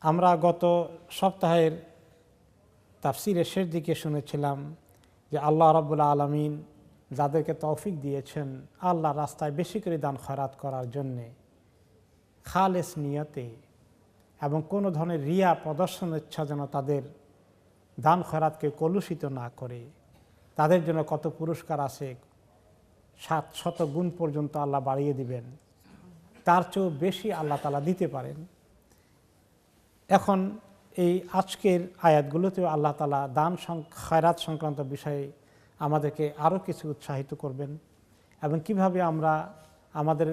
আমরা গত সপ্তাহের তাফসিরের শেষ দিকে শুনেছিলাম যে আল্লাহ রাব্বুল আলামিন যাদেরকে তৌফিক দিয়েছেন আল্লাহ রাস্তায় বেশি করে দান খয়রাত করার জন্যে খালেস নিয়তে এবং কোনো ধরনের রিয়া প্রদর্শনের ইচ্ছা যেন তাদের দান খয়রাতকে কলুষিত না করে, তাদের জন্য কত পুরস্কার আছে, 700 গুণ পর্যন্ত আল্লাহ বাড়িয়ে দিবেন, তার চেয়েও বেশি আল্লাহ তাআলা দিতে পারেন। এখন এই আজকের আয়াতগুলোতেও আল্লাহ তাআলা দান খয়রাত সংক্রান্ত বিষয়ে আমাদেরকে আরও কিছু উৎসাহিত করবেন এবং কিভাবে আমরা আমাদের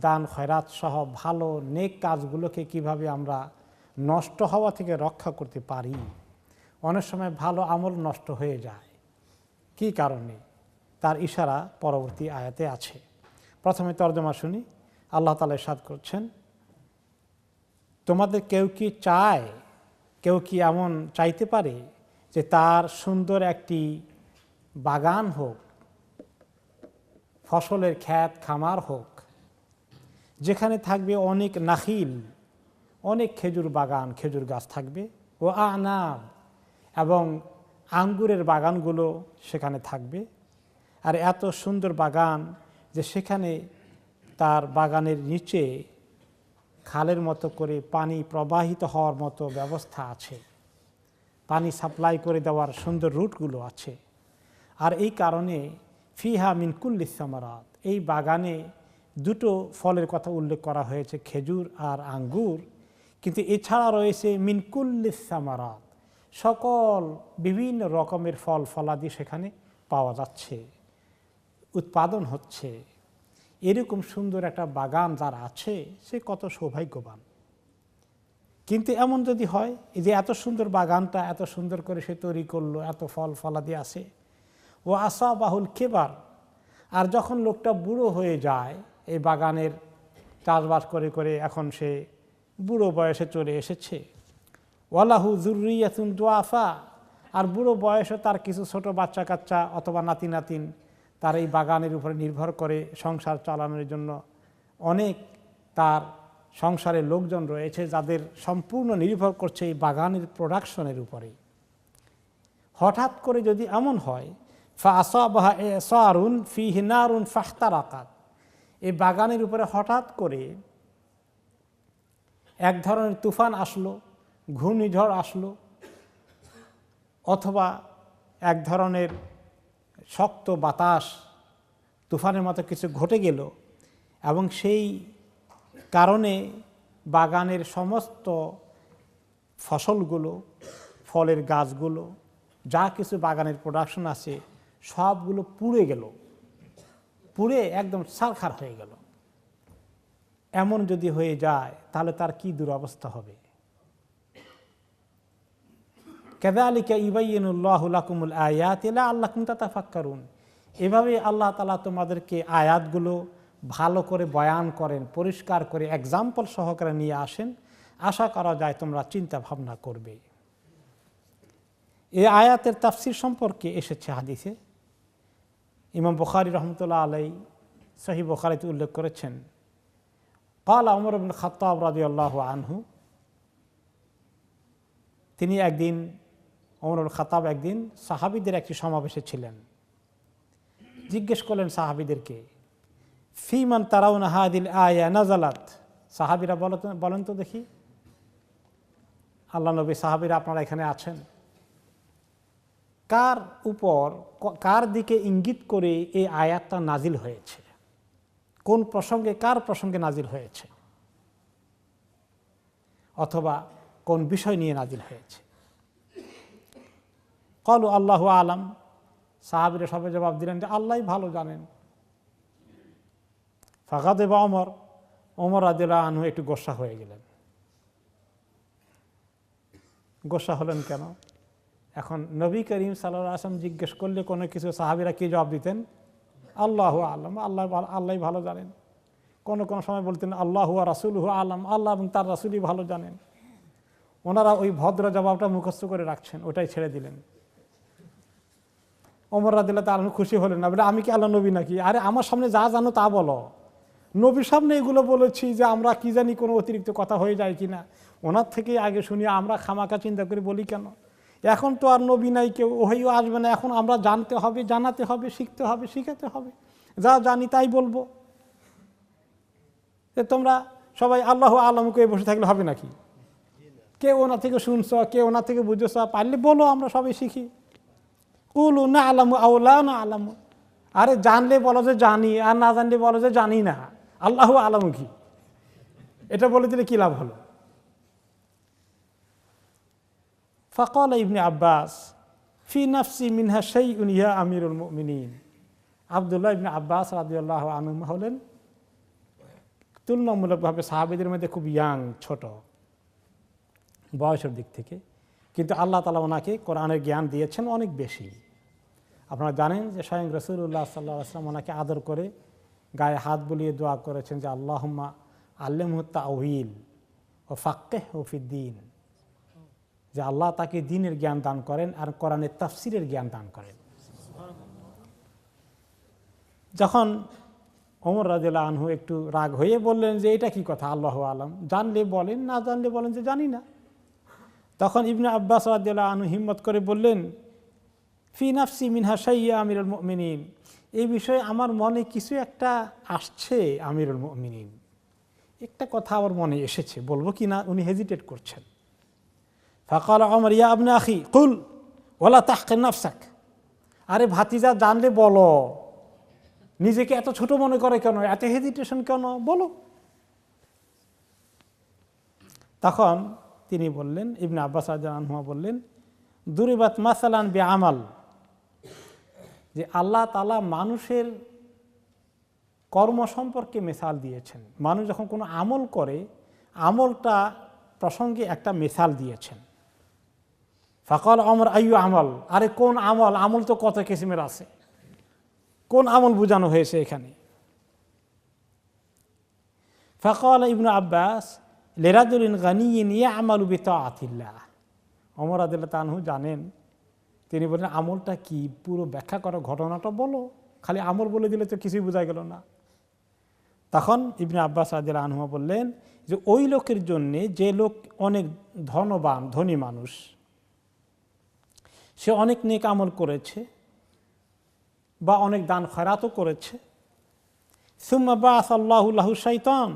দান খয়রাত সহ ভালো নেক কাজগুলোকে কিভাবে আমরা নষ্ট হওয়া থেকে রক্ষা করতে পারি। অনেক সময় ভালো আমল নষ্ট হয়ে যায়, কী কারণে তার ইশারা পরবর্তী আয়াতে আছে। প্রথমে তর্জমা শুনি। আল্লাহ তাআলা ইরশাদ করছেন, তোমাদের কেউ কি চায়, কেউ কি এমন চাইতে পারে যে তার সুন্দর একটি বাগান হোক, ফসলের ক্ষেত খামার হোক, যেখানে থাকবে অনেক নাখিল, অনেক খেজুর বাগান, খেজুর গাছ থাকবে, ও আনাব, এবং আঙ্গুরের বাগানগুলো সেখানে থাকবে। আর এত সুন্দর বাগান যে সেখানে তার বাগানের নিচে খালের মতো করে পানি প্রবাহিত হওয়ার মতো ব্যবস্থা আছে, পানি সাপ্লাই করে দেওয়ার সুন্দর রুটগুলো আছে। আর এই কারণে ফিহা মিন কুল্লিস সামারাত, এই বাগানে দুটো ফলের কথা উল্লেখ করা হয়েছে, খেজুর আর আঙ্গুর, কিন্তু এছাড়া রয়েছে মিন কুল্লিস সামারাত, সকল বিভিন্ন রকমের ফল ফলাদি সেখানে পাওয়া যাচ্ছে, উৎপাদন হচ্ছে। এরকম সুন্দর একটা বাগান যার আছে সে কত সৌভাগ্যবান। কিন্তু এমন যদি হয় এই যে এত সুন্দর বাগানটা এত সুন্দর করে সে তৈরি করলো, এত ফল ফলাদি আছে, ও আসাবাহুল কিবার, আর যখন লোকটা বুড়ো হয়ে যায়, এই বাগানের চাষবাস করে করে এখন সে বুড়ো বয়সে চলে এসেছে, ওয়ালাহু যুররিয়াতুন দুআফা, আর বুড়ো বয়সে তার কিছু ছোট বাচ্চা কাচ্চা অথবা নাতি নাতিন তার এই বাগানের উপরে নির্ভর করে সংসার চালানোর জন্য, অনেক তার সংসারের লোকজন রয়েছে যাদের সম্পূর্ণ নির্ভর করছে এই বাগানের প্রোডাকশনের উপরে। হঠাৎ করে যদি এমন হয় ফাআসাবাহা ইসারুন ফীহি নারুন ফাহতারাকাত, এই বাগানের উপরে হঠাৎ করে এক ধরনের তুফান আসলো, ঘূর্ণিঝড় আসলো, অথবা এক ধরনের শক্ত বাতাস তুফানের মতো কিছু ঘটে গেল এবং সেই কারণে বাগানের সমস্ত ফসলগুলো, ফলের গাছগুলো, যা কিছু বাগানের প্রোডাকশন আছে সবগুলো পুড়ে গেল, পুড়ে একদম ছারখার হয়ে গেল। এমন যদি হয়ে যায় তাহলে তার কি দুরবস্থা হবে। কাযালিকা ইউবাইয়িনুল্লাহু লাকুমুল আয়াতি লাআল্লাকুম তাতাফাক্কারুন, এভাবে আল্লাহ তাআলা তোমাদেরকে আয়াতগুলো ভালো করে বয়ান করেন, পরিষ্কার করে এক্সাম্পল সহকারে নিয়ে আসেন, আশা করা যায় তোমরা চিন্তা ভাবনা করবে। এই আয়াতের তাফসির সম্পর্কে এসেছে হাদিসে। ইমাম বুখারী রহমতুল্লাহ আলাইহি সহিহ বুখারীতে উল্লেখ করেছেন, ক্বালা ওমর ইবনে খাত্তাব রাদিয়াল্লাহু আনহু, তিনি একদিন, ওমর ইবনে খাত্তাব একদিন সাহাবীদের একটি সমাবেশে ছিলেন। জিজ্ঞেস করলেন সাহাবীদেরকে, ফিমান তারাউনা হাদিল আয়া নাজালাত, সাহাবীরা বলেন তো দেখি, আল্লাহ নবী সাহাবীরা আপনারা এখানে আছেন, কার উপর, কার দিকে ইঙ্গিত করে এই আয়াতটা নাজিল হয়েছে, কোন প্রসঙ্গে, কার প্রসঙ্গে নাজিল হয়েছে, অথবা কোন বিষয় নিয়ে নাজিল হয়েছে। ক্বালু আল্লাহু আলাম, সাহাবীরা সবাই জবাব দিলেন যে আল্লাহই ভালো জানেন। ফাগাদিবা ওমর, ওমর রাদিয়াল্লাহু আনহু একটু গোসা হয়ে গেলেন। গোসা হলেন কেন? এখন নবী করিম সাল্লাল্লাহু আলাইহি ওয়াসাল্লাম জিজ্ঞেস করলে কোনো কিছু সাহাবীরা কি জবাব দিতেন? আল্লাহু আলাম, আল্লাহই ভালো জানেন। কোনো কোনো সময় বলতেন আল্লাহু ওয়া রাসূলুহু আলাম, আল্লাহ এবং তার রাসূলই ভালো জানেন। ওনারা ওই ভদ্র জবাবটা মুখস্থ করে রাখছেন, ওটাই ছেড়ে দিলেন। ওমর রাদিয়াল্লাহু তাআলা খুশি হলেন না, বলে আমি কি আল্লাহ নবী নাকি? আরে আমার সামনে যা জানো তা বলো, নবীর সামনে এগুলো বলেছি যে আমরা কি জানি কোনো অতিরিক্ত কথা হয়ে যায় কিনা, ওনার থেকে আগে শুনি, আমরা খামাকা চিন্তা করে বলি কেন? এখন তো আর নবী নাই, কেউ ওহিও আসবে না, এখন আমরা জানতে হবে, জানাতে হবে, শিখতে হবে, শিখাতে হবে, যা জানি তাই বলবো। তোমরা সবাই আল্লাহ আলমকে বসে থাকলে হবে নাকি? কে ওনার থেকে শুনছ, কে ওনার থেকে বুঝেছ, পারলে বলো, আমরা সবাই শিখি। কুলু না আলামু আউলা না আলামু, আরে জানলে বলো যে জানি, আর না জানলে বলো যে জানি না। আল্লাহ আলামু কি, এটা বলে দিলে কি লাভ হলো? ফাকাল ইবনে আব্বাস ফি নাফসি মিনহা শাইউন ইয়া আমিরুল মুমিনিন। আব্দুল্লাহ ইবনে আব্বাস রাদিয়াল্লাহু আনহু হলেন তুলনামূলকভাবে সাহাবীদের মধ্যে খুব ইয়াং, ছোট বয়সের দিক থেকে, কিন্তু আল্লাহ তাআলা ওনাকে কোরআনের জ্ঞান দিয়েছেন অনেক বেশি। আপনারা জানেন যে স্বয়ং রাসূলুল্লাহ সাল্লাল্লাহু আলাইহি ওয়াসাল্লাম ওনাকে আদর করে গায়ে হাত বুলিয়ে দোয়া করেছেন যে আল্লাহুম্মা আল্লিমহু তাউইল ও ফাক্কিহহু ফিদ্দীন, যে আল্লাহ তাকে দ্বীনের জ্ঞান দান করেন আর কোরআনের তাফসীরের জ্ঞান দান করেন। যখন ওমর রাদিয়াল্লাহু আনহু একটু রাগ হয়ে বললেন যে এটা কি কথা, আল্লাহু আলাম, জানলে বলেন, না জানলে বলেন যে জানি না, তখন ইবনে আব্বাস রাদিয়াল্লাহু আনহু হিম্মত করে বললেন ফি নাফসি মিনহা শাইয়া আমিরুল মুমিনিন, এই বিষয়ে আমার মনে কিছু একটা আসছে আমিরুল মুমিনিন, একটা কথা আমার মনে এসেছে, বলবো কি না। উনি হেজিটেট করছেন। ফাকাল ওমর ইয়া ইবনে আখি কুল ওয়ালা তাহকির নাফসাক, আরে ভাতিজা জানলে বলো, নিজেকে এত ছোট মনে করে কেন, এত হেজিটেশন কেন, বলো। তখন তিনি বললেন, ইবনে আব্বাস রাদিয়াল্লাহু আনহু বললেন দুরিবাত মাসালান বিআমাল, যে আল্লাহ তাআলা মানুষের কর্ম সম্পর্কে মিসাল দিয়েছেন। মানুষ যখন কোনো আমল করে, আমলটা প্রসঙ্গে একটা মিসাল দিয়েছেন। ফাকাল ওমর আইয়ু আমল, আরে কোন আমল, আমল তো কত কিসিমের আছে, কোন আমল বোঝানো হয়েছে এখানে? ফাকাল ইবনে আব্বাস লিরাজুলিন গানিয়িন ইয়ামালু বিতাআতিল্লাহ। ওমর রাদিয়াল্লাহু আনহু জানেন, তিনি বললেন আমলটা কি, পুরো ব্যাখ্যা করো, ঘটনাটা বলো, খালি আমল বলে দিলে তো কিছুই বোঝা গেল না। তখন ইবনে আব্বাস রাদিয়াল্লাহু আনহু বললেন যে ওই লোকের জন্যে, যে লোক অনেক ধনবান, ধনী মানুষ, সে অনেক নেক আমল করেছে বা অনেক দান খয়রাতও করেছে, সুম্মা বাআসাল্লাহু লাহু শাইতান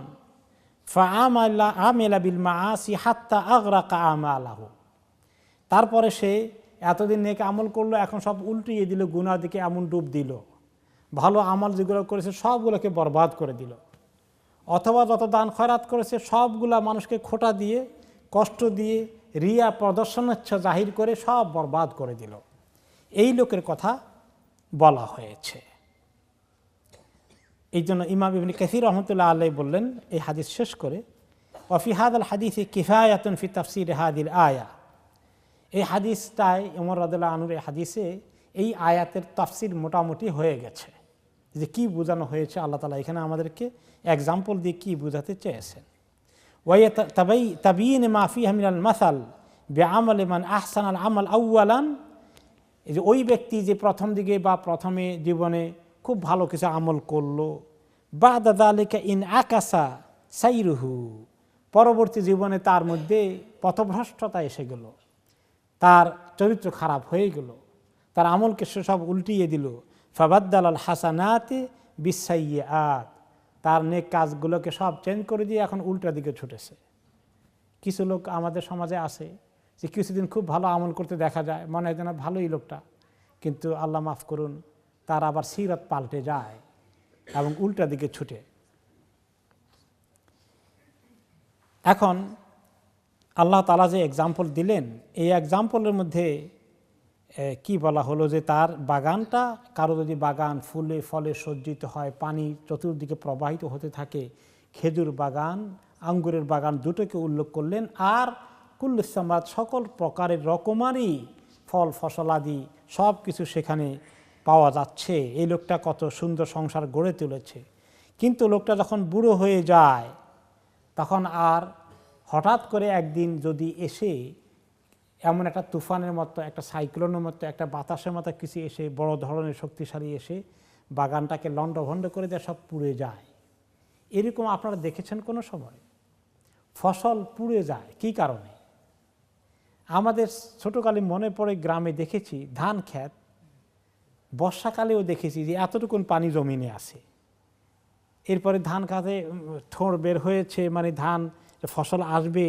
ফাআমিলা বিল মাআসি হাত্তা আগরাকা আমালাহু, তারপরে সে এতদিন নেক আমল করলো, এখন সব উল্টিয়ে দিল, গুনার দিকে এমন ডুব দিল, ভালো আমল যেগুলো করেছে সবগুলোকে বরবাদ করে দিল। অথবা যত দান খয়রাত করেছে সবগুলা মানুষকে খোঁটা দিয়ে, কষ্ট দিয়ে, রিয়া প্রদর্শনেচ্ছা জাহির করে সব বরবাদ করে দিল। এই লোকের কথা বলা হয়েছে। এই জন্য ইমাম ইবনে কাসীর রাহমাতুল্লাহ আলাইহি বললেন এই হাদিস শেষ করে, ওয়া ফি হাযাল হাদিসি কিফায়াতুন ফি তাফসীর হাযিল আয়া, এই হাদিসটায় ওমর রাদিয়াল্লাহু আনহুর এই হাদিসে এই আয়াতের তাফসীর মোটামুটি হয়ে গেছে, যে কি বোঝানো হয়েছে। আল্লাহ তাআলা এখানে আমাদেরকে এক্সাম্পল দিয়ে কি বোঝাতে চেয়েছেন। ওয়া তাবিয়িন মা ফিহা মিনাল মাসাল বিআমালি মান আহসানাল আমাল আউয়ালান, এই যে ওই ব্যক্তি যে প্রথম দিকে বা প্রথমে জীবনে খুব ভালো কিছু আমল করলো, বাদা যালিকা ইন আকাসা সাইরুহু, পরবর্তী জীবনে তার মধ্যে পথভ্রষ্টতা এসে গেল, তার চরিত্র খারাপ হয়ে গেল, তার আমলকে সে সব উল্টিয়ে দিল। ফাবাদ্দাল আল হাসানাতি বিসাইয়্যাত, তার নেক কাজগুলোকে সব চেঞ্জ করে দিয়ে এখন উল্টা দিকে ছুটেছে। কিছু লোক আমাদের সমাজে আছে যে কিছুদিন খুব ভালো আমল করতে দেখা যায়, মনে হয় যেন ভালোই লোকটা, কিন্তু আল্লাহ মাফ করুন, তার আবার সিরাত পাল্টে যায় এবং উল্টা দিকে ছুটে। এখন আল্লাহ তাআলা যে এক্সাম্পল দিলেন, এই এক্সাম্পলের মধ্যে কি বলা হলো, যে তার বাগানটা, কারো যদি বাগান ফুলে ফলে সজ্জিত হয়, পানি চতুর্দিকে প্রবাহিত হতে থাকে, খেজুর বাগান, আঙ্গুরের বাগান দুটোকে উল্লেখ করলেন, আর কুল্লুস সামারাত, সকল প্রকারের রকমারি ফল ফসলাদি সব কিছু সেখানে পাওয়া যাচ্ছে। এই লোকটা কত সুন্দর সংসার গড়ে তুলেছে। কিন্তু লোকটা যখন বুড়ো হয়ে যায়, তখন আর হঠাৎ করে একদিন যদি এসে এমন একটা তুফানের মতো, একটা সাইক্লোনের মতো, একটা বাতাসের মতো কিছু এসে, বড় ধরনের শক্তিশালী এসে বাগানটাকে লণ্ডভণ্ড করে দেয়, সব পুড়ে যায়, এরকম আপনারা দেখেছেন কোনো সময়? ফসল পুড়ে যায় কি কারণে? আমাদের ছোটকালে মনে পড়ে গ্রামে দেখেছি ধান ক্ষেত, বর্ষাকালেও দেখেছি যে এতটুকুন পানি জমিনে আছে, এরপরে ধান খাতে থোড় বের হয়েছে, মানে ধান ফসল আসবে,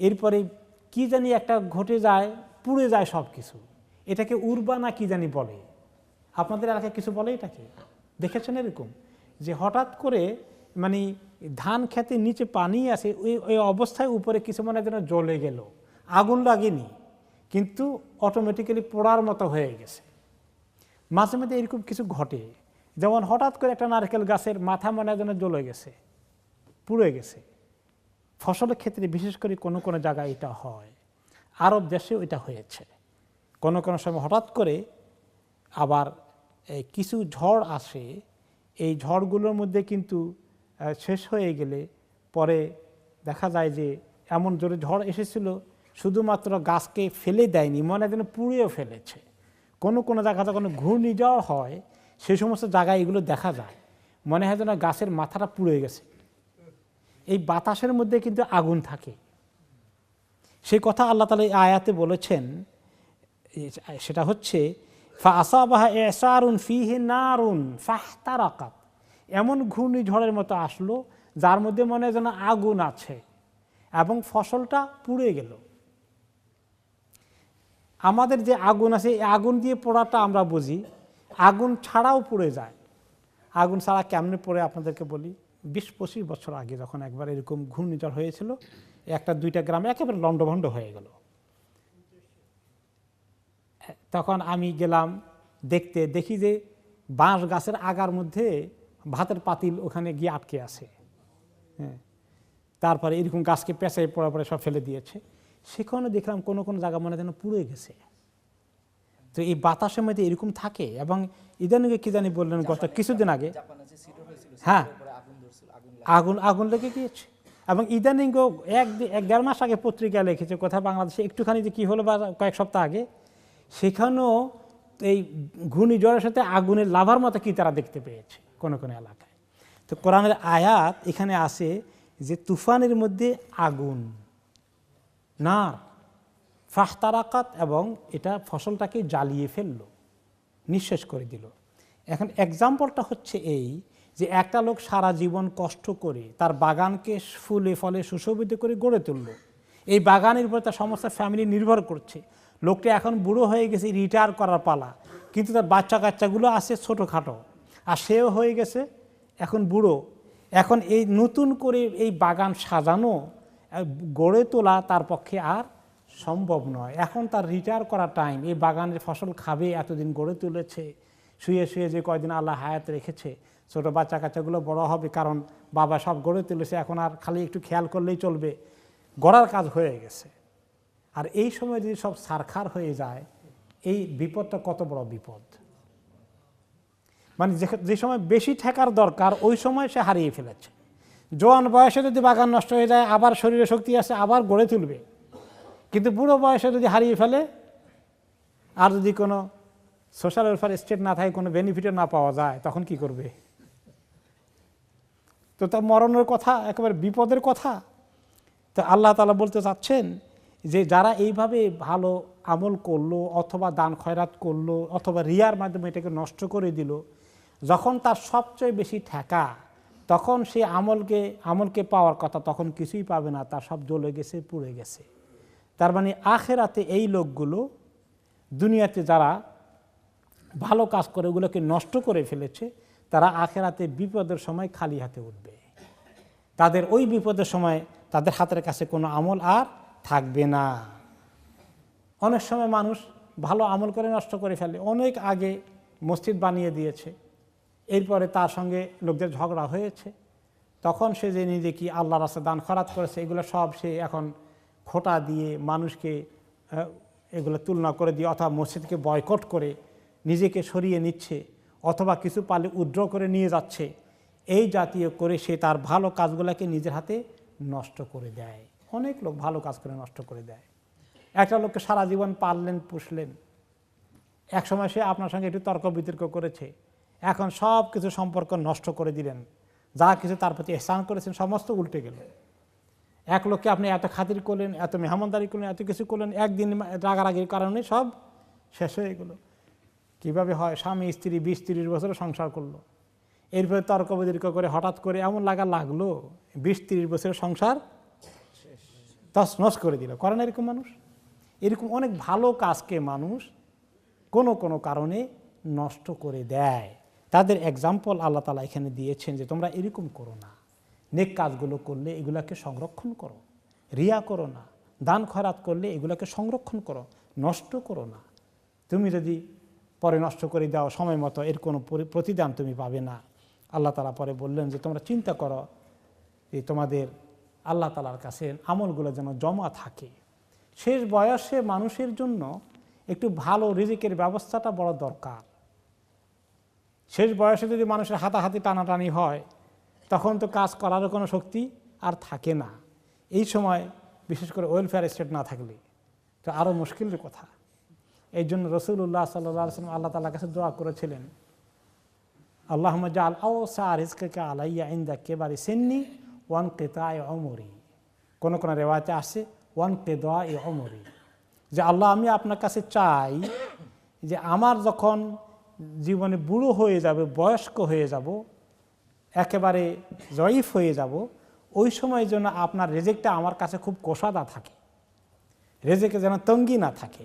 এরপরে কি জানি একটা ঘটে যায়, পুড়ে যায় সব কিছু। এটাকে উর্বা না কি জানি বলে, আপনাদের এলাকায় কিছু বলে এটাকে? দেখেছেন এরকম যে হঠাৎ করে মানে ধান খেতে নিচে পানি আছে, ওই অবস্থায় উপরে কিছু মনে যেন জ্বলে গেল, আগুন লাগেনি কিন্তু অটোমেটিক্যালি পোড়ার মতো হয়ে গেছে। মাঝে মাঝে এরকম কিছু ঘটে, যেমন হঠাৎ করে একটা নারকেল গাছের মাথা মনে যেন জ্বলে গেছে, পুড়ে গেছে। ফসলের ক্ষেত্রে বিশেষ করে কোনো কোনো জায়গায় এটা হয়, আরব দেশেও এটা হয়েছে। কোনো কোনো সময় হঠাৎ করে আবার কিছু ঝড় আসে, এই ঝড়গুলোর মধ্যে কিন্তু শেষ হয়ে গেলে পরে দেখা যায় যে এমন জোরে ঝড় এসেছিল শুধুমাত্র গাছকে ফেলে দেয়নি, মনে যেন পুড়িয়েও ফেলেছে। কোনো কোনো জায়গা যখন ঘূর্ণিঝড় হয় সেই সমস্ত জায়গায় এগুলো দেখা যায়, মনে হয় যেন গাছের মাথাটা পুড়ে গেছে। এই বাতাসের মধ্যে কিন্তু আগুন থাকে, সেই কথা আল্লাহ তাআলা এই আয়াতে বলেছেন। সেটা হচ্ছে ফাআসাবাহা ইসারুন ফিহি নারুন ফাহতারাকাত, এমন ঘূর্ণিঝড়ের মতো আসলো যার মধ্যে মনে হয় যেন আগুন আছে এবং ফসলটা পুড়ে গেল। আমাদের যে আগুন আছে এই আগুন দিয়ে পোড়াটা আমরা বুঝি, আগুন ছাড়াও পুড়ে যায়। আগুন ছাড়া কেমনে পড়ে আপনাদেরকে বলি। 20-25 বছর আগে যখন একবার এরকম ঘূর্ণিঝড় হয়েছিল, একটা দুইটা গ্রামে একেবারে লণ্ডভণ্ড হয়ে গেল। তখন আমি গেলাম দেখতে, দেখি যে বাঁশ গাছের আগার মধ্যে ভাতের পাতিল ওখানে গিয়ে আটকে আছে। হ্যাঁ, তারপরে এরকম গাছকে পেঁচাই পড়া পড়ে সব ফেলে দিয়েছে। সেখানে দেখলাম কোনো কোনো জায়গা মনে যেন পুড়ে গেছে। তো এই বাতাসের মধ্যে এরকম থাকে। এবং ইদানিং কি জানি বললেন গত কিছুদিন আগে, হ্যাঁ আগুন লেগে গিয়েছে। এবং ইদানিং এক দেড় মাস আগে পত্রিকায় লিখেছে কোথায় বাংলাদেশে একটুখানি যে কী হলো বা কয়েক সপ্তাহ আগে, সেখানেও এই ঘূর্ণিঝড়ের সাথে আগুনের লাভার মতো কি তারা দেখতে পেয়েছে কোনো কোনো এলাকায়। তো কোরআনের আয়াত এখানে আসে যে তুফানের মধ্যে আগুন না ফাহতারাকাত, এবং এটা ফসলটাকে জ্বালিয়ে ফেললো, নিঃশেষ করে দিল। এখন এক্সাম্পলটা হচ্ছে এই যে একটা লোক সারা জীবন কষ্ট করে তার বাগানকে ফুলে ফলে সুশোভিত করে গড়ে তুলল, এই বাগানের উপর তার সমস্ত ফ্যামিলি নির্ভর করছে। লোকটা এখন বুড়ো হয়ে গেছে, রিটায়ার করার পালা, কিন্তু তার বাচ্চা কাচ্চাগুলো আছে ছোটোখাটো, আর সেও হয়ে গেছে এখন বুড়ো। এখন এই নতুন করে এই বাগান সাজানো গড়ে তোলা তার পক্ষে আর সম্ভব নয়। এখন তার রিটায়ার করার টাইম, এই বাগানের ফসল খাবে, এতদিন গড়ে তুলেছে, শুয়ে শুয়ে যে কয়দিন আল্লাহ হায়াত রেখেছে, ছোটো বাচ্চা কাচ্চাগুলো বড় হবে, কারণ বাবা সব গড়ে তুলেছে, এখন আর খালি একটু খেয়াল করলেই চলবে, গড়ার কাজ হয়ে গেছে। আর এই সময় যদি সব সারখার হয়ে যায়, এই বিপদটা কত বড় বিপদ। মানে যে সময় বেশি ঠেকার দরকার ওই সময় সে হারিয়ে ফেলেছে। জোয়ান বয়সে যদি বাগান নষ্ট হয়ে যায়, আবার শরীরে শক্তি আছে, আবার গড়ে তুলবে, কিন্তু বুড়ো বয়সে যদি হারিয়ে ফেলে, আর যদি কোনো সোশ্যাল ওয়েলফেয়ার স্টেট না থাকে, কোনো বেনিফিটও না পাওয়া যায়, তখন কি করবে? তো তা মরণের কথা, একেবারে বিপদের কথা। তো আল্লাহ তাআলা বলতে চাচ্ছেন যে যারা এইভাবে ভালো আমল করলো, অথবা দান খয়রাত করলো, অথবা রিয়ার মাধ্যমে এটাকে নষ্ট করে দিল, যখন তার সবচেয়ে বেশি ঠেকা, তখন সে আমলকে পাওয়ার কথা তখন কিছুই পাবে না, তার সব জ্বলে গেছে, পুড়ে গেছে। তার মানে আখেরাতে এই লোকগুলো দুনিয়াতে যারা ভালো কাজ করে ওগুলোকে নষ্ট করে ফেলেছে, তারা আখেরাতে বিপদের সময় খালি হাতে উঠবে। তাদের ওই বিপদের সময় তাদের হাতের কাছে কোনো আমল আর থাকবে না। অনেক সময় মানুষ ভালো আমল করে নষ্ট করে ফেলে। অনেক আগে মসজিদ বানিয়ে দিয়েছে, এরপরে তার সঙ্গে লোকদের ঝগড়া হয়েছে, তখন সে যে নিজে কি আল্লাহর রাস্তায় দান খয়রাত করেছে, এগুলো সব সে এখন খোঁটা দিয়ে মানুষকে এগুলো তুলনা করে দিয়ে, অথবা মসজিদকে বয়কট করে নিজেকে সরিয়ে নিচ্ছে, অথবা কিছু পালে উইথড্র করে নিয়ে যাচ্ছে। এই জাতীয় করে সে তার ভালো কাজগুলোকে নিজের হাতে নষ্ট করে দেয়। অনেক লোক ভালো কাজ করে নষ্ট করে দেয়। একটা লোককে সারা জীবন পাললেন, পুষলেন, এক সময় সে আপনার সঙ্গে একটু তর্ক বিতর্ক করেছে, এখন সব কিছু সম্পর্ক নষ্ট করে দিলেন, যা কিছু তার প্রতি ইহসান করেছেন সমস্ত উল্টে গেল। এক লোককে আপনি এত খাতির করলেন, এত মেহমানদারি করলেন, এত কিছু করলেন, একদিন রাগারাগির কারণে সব শেষ হয়ে গেল। কীভাবে হয়? স্বামী স্ত্রী 20-30 বছর সংসার করলো, এরপরে তর্ক বিতর্ক করে হঠাৎ করে এমন লাগলো 20-30 বছরের সংসার তছনছ করে দিল। করেন এরকম মানুষ? এরকম অনেক ভালো কাজকে মানুষ কোনো কারণে নষ্ট করে দেয়। তাদের এক্সাম্পল আল্লাহ তাআলা এখানে দিয়েছেন যে তোমরা এরকম করো না, নেক কাজগুলো করলে এগুলাকে সংরক্ষণ করো, রিয়া করো না, দান খয়রাত করলে এগুলোকে সংরক্ষণ করো, নষ্ট করো না। তুমি যদি পরে নষ্ট করে দাও সময় মতো, এর কোনো প্রতিদান তুমি পাবে না। আল্লাহ তাআলা পরে বললেন যে তোমরা চিন্তা করো যে তোমাদের আল্লাহ তাআলার কাছে আমলগুলো যেন জমা থাকে। শেষ বয়সে মানুষের জন্য একটু ভালো রিজিকের ব্যবস্থাটা বড় দরকার। শেষ বয়সে যদি মানুষের হাতাহাতি টানাটানি হয় তখন তো কাজ করারও কোনো শক্তি আর থাকে না। এই সময় বিশেষ করে ওয়েলফেয়ার স্টেট না থাকলে তো আরও মুশকিলের কথা। এই জন্য রাসূলুল্লাহ সাল্লাল্লাহু আলাইহি ওয়াসাল্লাম আল্লাহ তাআলার কাছে দোয়া করেছিলেন, আল্লাহুম্মা জাআল আওসা রিজকিকা আলাইয়া ইনদা কিবারি সিন্নি ওয়া ইনকিতাই উমরি। কোন রিওয়ায়াতে আসে ওয়া ইনকিদাই উমরি, যে আল্লাহ আমি আপনার কাছে চাই যে আমার যখন জীবনে বুড়ো হয়ে যাবে, বয়স্ক হয়ে যাব, একেবারে জয়ীফ হয়ে যাব, ওই সময় যেন আপনার রেজেকটা আমার কাছে খুব কোষাদা থাকে, রেজেকে যেন তঙ্গি না থাকে,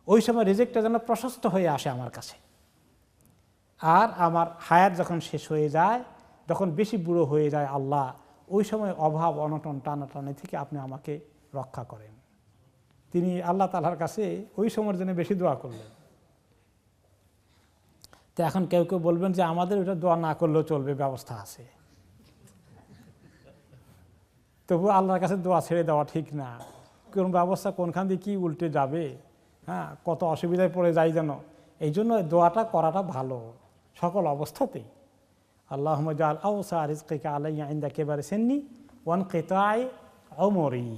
ওই সময় রেজেকটা যেন প্রশস্ত হয়ে আসে আমার কাছে। আর আমার হায়াত যখন শেষ হয়ে যায়, যখন বেশি বুড়ো হয়ে যায়, আল্লাহ ওই সময় অভাব অনটন টানাটানি থেকে আপনি আমাকে রক্ষা করেন। তিনি আল্লাহ তাআলার কাছে ওই সময়ের জন্য বেশি দোয়া করলেন। তো এখন কেউ কেউ বলবেন যে আমাদের ওটা দোয়া না করলেও চলবে, ব্যবস্থা আছে। তবু আল্লাহর কাছে দোয়া ছেড়ে দেওয়া ঠিক না। কোন ব্যবস্থা কোনখান দিয়ে কী উল্টে যাবে, হ্যাঁ, কত অসুবিধায় পড়ে যায় যেন। এই জন্য দোয়াটা করাটা ভালো সকল অবস্থাতেই। আল্লাহুম্মা জাআল আওসা রিজকিকা আলাইয়া ইনদা কিবারি সিন্নি ওয়া ইনকিতাই উমরি।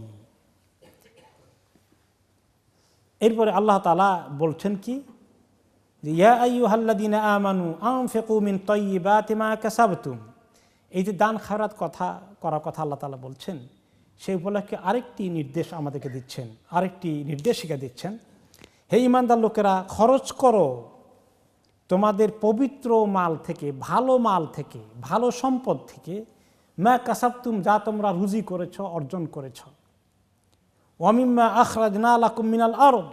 এরপরে আল্লাহ তাআলা বলছেন কি, যে ইয়া আইয়ুহাল্লাযীনা আমানু আনফিকু মিন তাইয়্যিবাতি মা কাসাবতুম। এই যে দান খয়রাত করার কথা আল্লাহ তাআলা বলছেন, সেই উপলক্ষে আরেকটি নির্দেশ আমাদেরকে দিচ্ছেন, আরেকটি নির্দেশিকা দিচ্ছেন। হে ঈমানদার লোকেরা, খরচ করো তোমাদের পবিত্র মাল থেকে, ভালো মাল থেকে, ভালো সম্পদ থেকে, মা কাসাবতুম, যা তোমরা রুজি করেছ, অর্জন করেছ। ওয়া মিম্মা আখরাজনা লাকুম মিনাল আরদ,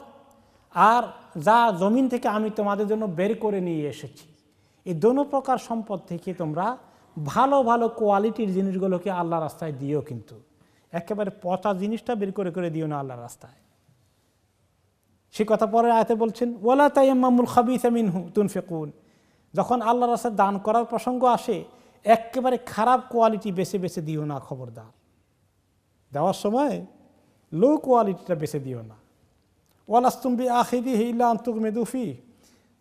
আর যা জমিন থেকে আমি তোমাদের জন্য বের করে নিয়ে এসেছি। এই দোনো প্রকার সম্পদ থেকে তোমরা ভালো ভালো কোয়ালিটির জিনিসগুলোকে আল্লাহর রাস্তায় দিও, কিন্তু একেবারে পচা জিনিসটা বের করে দিও না আল্লাহর রাস্তায়। সে কথা পরে আয়াতে বলছেন, ওয়ালা তায়াম্মামুল খাবিসা মিনহু তুনফিকুন। যখন আল্লাহর রাস্তায় দান করার প্রসঙ্গ আসে, একেবারে খারাপ কোয়ালিটি বেছে বেছে দিও না, খবরদার। দেওয়ার সময় লো কোয়ালিটিটা বেছে দিও না। ওয়ালাস্তুম বিআখিযিহি ইল্লা আন তুগমিদু ফীহি।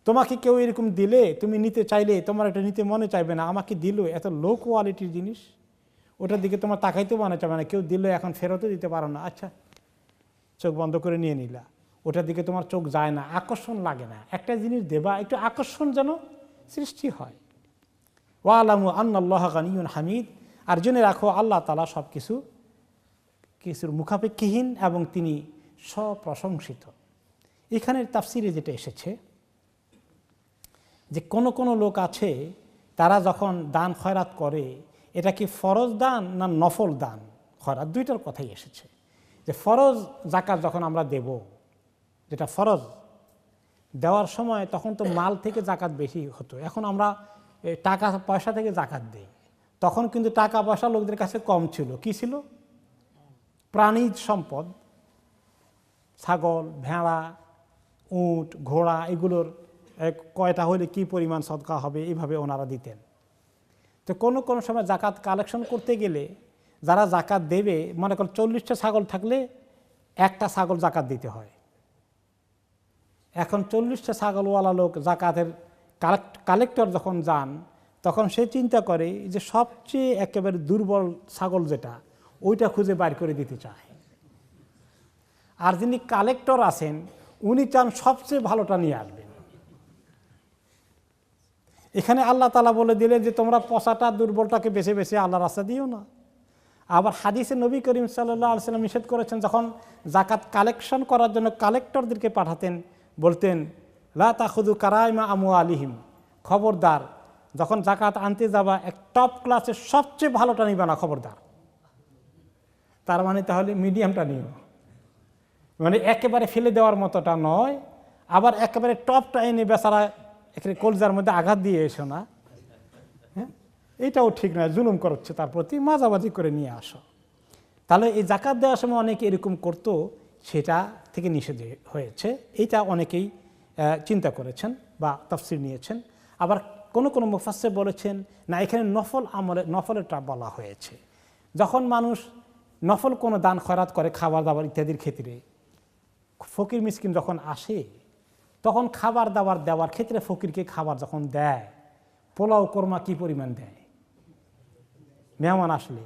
তোমাকে কেউ এরকম দিলে, তুমি নিতে চাইলে তোমার এটা নিতে মনে চাইবে না, আমাকে দিল এত লো কোয়ালিটির জিনিস, ওটার দিকে তোমার তাকাইতেও মনে চাইবে না। কেউ দিল এখন ফেরতও দিতে পারো না, আচ্ছা চোখ বন্ধ করে নিয়ে নিলা, ওটার দিকে তোমার চোখ যায় না, আকর্ষণ লাগে না। একটা জিনিস দেবা, একটু আকর্ষণ যেন সৃষ্টি হয়। ওয়ালামু আন্নাল্লাহা গানিয়্যুন হামিদ। আর জেনে রাখো আল্লাহ তাআলা সব কিছুর মুখাপেক্ষীহীন এবং তিনি স্বপ্রশংসিত। এখানের তাফসিরে যেটা এসেছে যে কোন লোক আছে, তারা যখন দান খয়রাত করে, এটা কি ফরজ দান না নফল দান খয়রাত, দুইটার কথাই এসেছে। যে ফরজ যাকাত যখন আমরা দেব, যেটা ফরজ দেওয়ার সময় তখন তো মাল থেকে যাকাত বেশি হতো, এখন আমরা টাকা পয়সা থেকে যাকাত দিই। তখন কিন্তু টাকা পয়সা লোকদের কাছে কম ছিল। কি ছিল? প্রাণীজ সম্পদ, ছাগল, ভেড়া, উট, ঘোড়া, এগুলোর কয়টা হলে কি পরিমাণ সদকা হবে, এইভাবে ওনারা দিতেন। তো কোনো সময় জাকাত কালেকশন করতে গেলে যারা জাকাত দেবে, মনে করেন 40টা ছাগল থাকলে একটা ছাগল জাকাত দিতে হয়। এখন 40টা ছাগলওয়ালা লোক জাকাতের কালেক্টর যখন যান, তখন সে চিন্তা করে যে সবচেয়ে একেবারে দুর্বল ছাগল যেটা, ওইটা খুঁজে বাইর করে দিতে চায়। আর যিনি কালেক্টর আছেন, উনি চান সবচেয়ে ভালোটা নিয়ে আসবেন। এখানে আল্লাহ তাআলা বলে দিলেন যে তোমরা পচাটা দুর্বলটাকে বেছে বেছে আল্লাহর রাস্তা দিও না। আবার হাদিসে নবী করিম সাল্লাল্লাহু আলাইহি ওয়াসাল্লাম নিষেধ করেছেন, যখন জাকাত কালেকশন করার জন্য কালেক্টরদেরকে পাঠাতেন, বলতেন লা তাখুযু কারাইমা আমওয়ালিহিম, খবরদার যখন জাকাত আনতে যাবা এক টপ ক্লাসের সবচেয়ে ভালোটা নিবা না, খবরদার। তার মানে তাহলে মিডিয়ামটা নিও, মানে একেবারে ফেলে দেওয়ার মতোটা নয়, আবার একেবারে টপটা এনে বেচারা এখানে কলজার মধ্যে আঘাত দিয়ে এসো না, হ্যাঁ, এটাও ঠিক নয়, জুলুম করছে তার প্রতি, মাঝামাঝি করে নিয়ে আসো। তাহলে এই জাকাত দেওয়ার সময় অনেকে এরকম করতো, সেটা থেকে নিষেধ হয়েছে। এইটা অনেকেই চিন্তা করেছেন বা তাফসীর নিয়েছেন। আবার কোনো কোনো মুফাসসির বলেছেন না, এখানে নফল আমলে নফলেরটা বলা হয়েছে। যখন মানুষ নফল কোনো দান খয়রাত করে খাবার দাবার ইত্যাদির ক্ষেত্রে, ফকির মিসকিন যখন আসে তখন খাবার দাবার দেওয়ার ক্ষেত্রে ফকিরকে খাবার যখন দেয়, পোলাও কোরমা কি পরিমাণ দেয় মেহমান আসলে,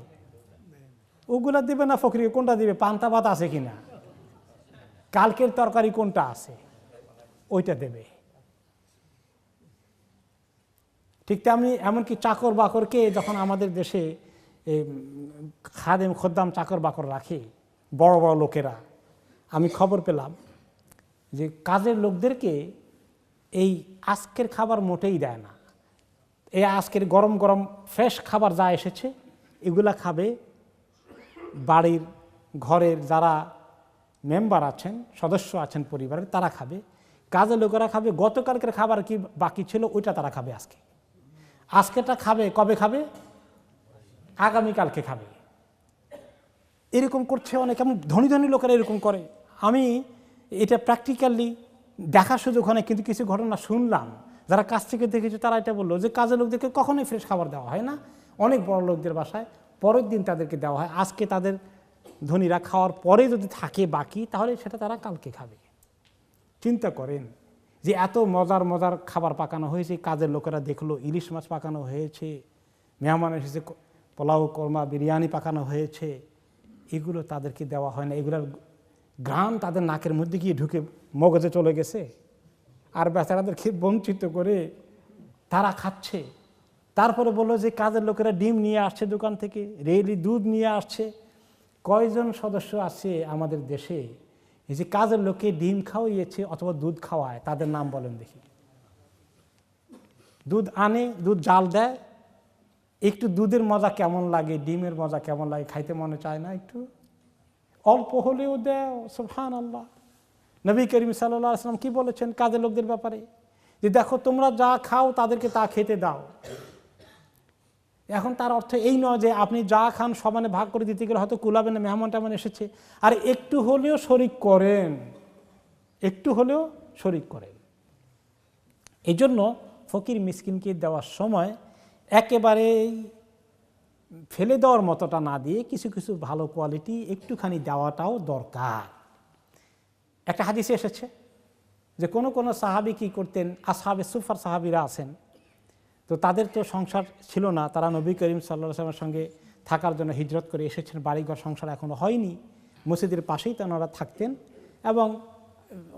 ওগুলা দিবে না ফকিরকে, কোনটা দিবে? পান্তা ভাত আছে কিনা, কালকের তরকারি কোনটা আছে, ওইটা দেবে। ঠিক তেমনি এমনকি চাকর বাকরকে যখন আমাদের দেশে খাদেম খদ্দাম চাকর বাকর রাখে বড় বড় লোকেরা, আমি খবর পেলাম যে কাজের লোকদেরকে এই আজকের খাবার মোটেই দেয় না। এই আজকের গরম গরম ফ্রেশ খাবার যা এসেছে এগুলা খাবে বাড়ির ঘরের যারা মেম্বার আছেন, সদস্য আছেন পরিবারের, তারা খাবে। কাজের লোকেরা খাবে গতকালকের খাবার কি বাকি ছিল ওইটা তারা খাবে আজকে, আজকেরটা খাবে কবে খাবে? আগামীকালকে খাবে। এরকম করছে অনেক, এমন ধনী ধনী লোকেরা এরকম করে। আমি এটা প্র্যাকটিক্যালি দেখার সুযোগ হয় না, কিন্তু কিছু ঘটনা শুনলাম, যারা কাছ থেকে দেখেছে তারা এটা বললো যে কাজের লোকদেরকে কখনোই ফ্রেশ খাবার দেওয়া হয় না, অনেক বড় লোকদের বাসায় পরের দিন তাদেরকে দেওয়া হয়। আজকে তাদের ধনীরা খাওয়ার পরে যদি থাকে বাকি, তাহলে সেটা তারা কালকে খাবে। চিন্তা করেন যে এত মজার মজার খাবার পাকানো হয়েছে, কাজের লোকেরা দেখলো ইলিশ মাছ পাকানো হয়েছে, মেহমান এসেছে পোলাও কোরমা বিরিয়ানি পাকানো হয়েছে, এগুলো তাদেরকে দেওয়া হয় না। এগুলোর ঘ্রাণ তাদের নাকের মধ্যে গিয়ে ঢুকে মগজে চলে গেছে, আর বেচারাদেরকে বঞ্চিত করে তারা খাচ্ছে। তারপরে বললো যে কাজের লোকেরা ডিম নিয়ে আসছে দোকান থেকে, রেলি দুধ নিয়ে আসছে। কয়জন সদস্য আছে আমাদের দেশে এই যে কাজের লোকে ডিম খাওয়াইয়েছে অথবা দুধ খাওয়ায়? তাদের নাম বলেন দেখি। দুধ আনে, দুধ জাল দেয়, একটু দুধের মজা কেমন লাগে, ডিমের মজা কেমন লাগে, খাইতে মনে চায় না? একটু অল্প হলেও দেও। সুবহানাল্লাহ। নবী করিম সাল্লাল্লাহু আলাইহি ওয়াসাল্লাম কি বলেছেন কাজের লোকদের ব্যাপারে? যে দেখো তোমরা যা খাও তাদেরকে তা খেতে দাও। এখন তার অর্থ এই নয় যে আপনি যা খান সমানে ভাগ করে দিতে গেলে হয়তো কুলাবেন না, মেহমান টেমন এসেছে, আর একটু হলেও শরিক করেন, একটু হলেও শরিক করেন। এই জন্য ফকির মিসকিনকে দেওয়ার সময় একেবারেই ফেলে দেওয়ার মতোটা না দিয়ে কিছু কিছু ভালো কোয়ালিটি একটুখানি দেওয়াটাও দরকার। একটা হাদিসে এসেছে যে কোনো কোনো সাহাবি কি করতেন, আসহাবে সুফার সাহাবিরা আছেন, তো তাদের তো সংসার ছিল না, তারা নবী করিম সাল্লাল্লাহু আলাইহি ওয়াসাল্লামের সঙ্গে থাকার জন্য হিজরত করে এসেছেন, বাড়িঘর সংসার এখনও হয়নি, মসজিদের পাশেই তারা থাকতেন, এবং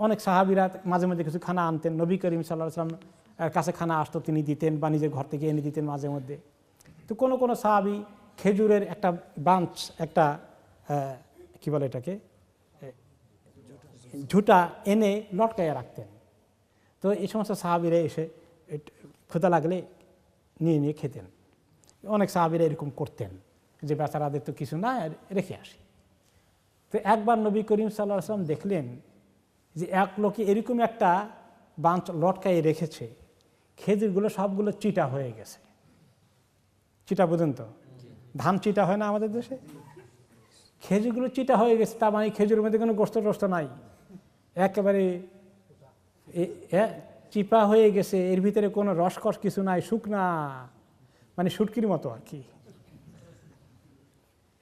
অনেক সাহাবিরা মাঝে মাঝে কিছু খানা আনতেন, নবী করিম সাল্লাল্লাহু আলাইহি ওয়াসাল্লামের কাছে খানা আসতো, তিনি দিতেন বা নিজের ঘর থেকে এনে দিতেন মাঝে মধ্যে। তো কোনো কোনো সাহাবি খেজুরের একটা বাঞ্চ, একটা কি বলে এটাকে, ঝুটা এনে লটকাইয়া রাখতেন। তো এই সমস্ত সাহাবিরা এসে ক্ষুধা লাগলে নিয়ে নিয়ে খেতেন। অনেক সাহাবিরা এরকম করতেন যে বেচারাদের তো কিছু না, রেখে আসি। তো একবার নবী করিম সাল্লাল্লাহু আলাইহি ওয়াসাল্লাম দেখলেন যে এক লোকে এরকম একটা বাঞ্চ লটকাইয়ে রেখেছে, খেজুরগুলো সবগুলো চিটা হয়ে গেছে। চিটা পর্যন্ত ধান চিটা হয় না আমাদের দেশে, খেজুরগুলো চিটা হয়ে গেছে, তার মানে খেজুরের মধ্যে কোনো গোস্ত টোস্ত নাই, একেবারে চিপা হয়ে গেছে, এর ভিতরে কোনো রসকস কিছু নাই, শুকনা, মানে শুটকির মতো আর কি।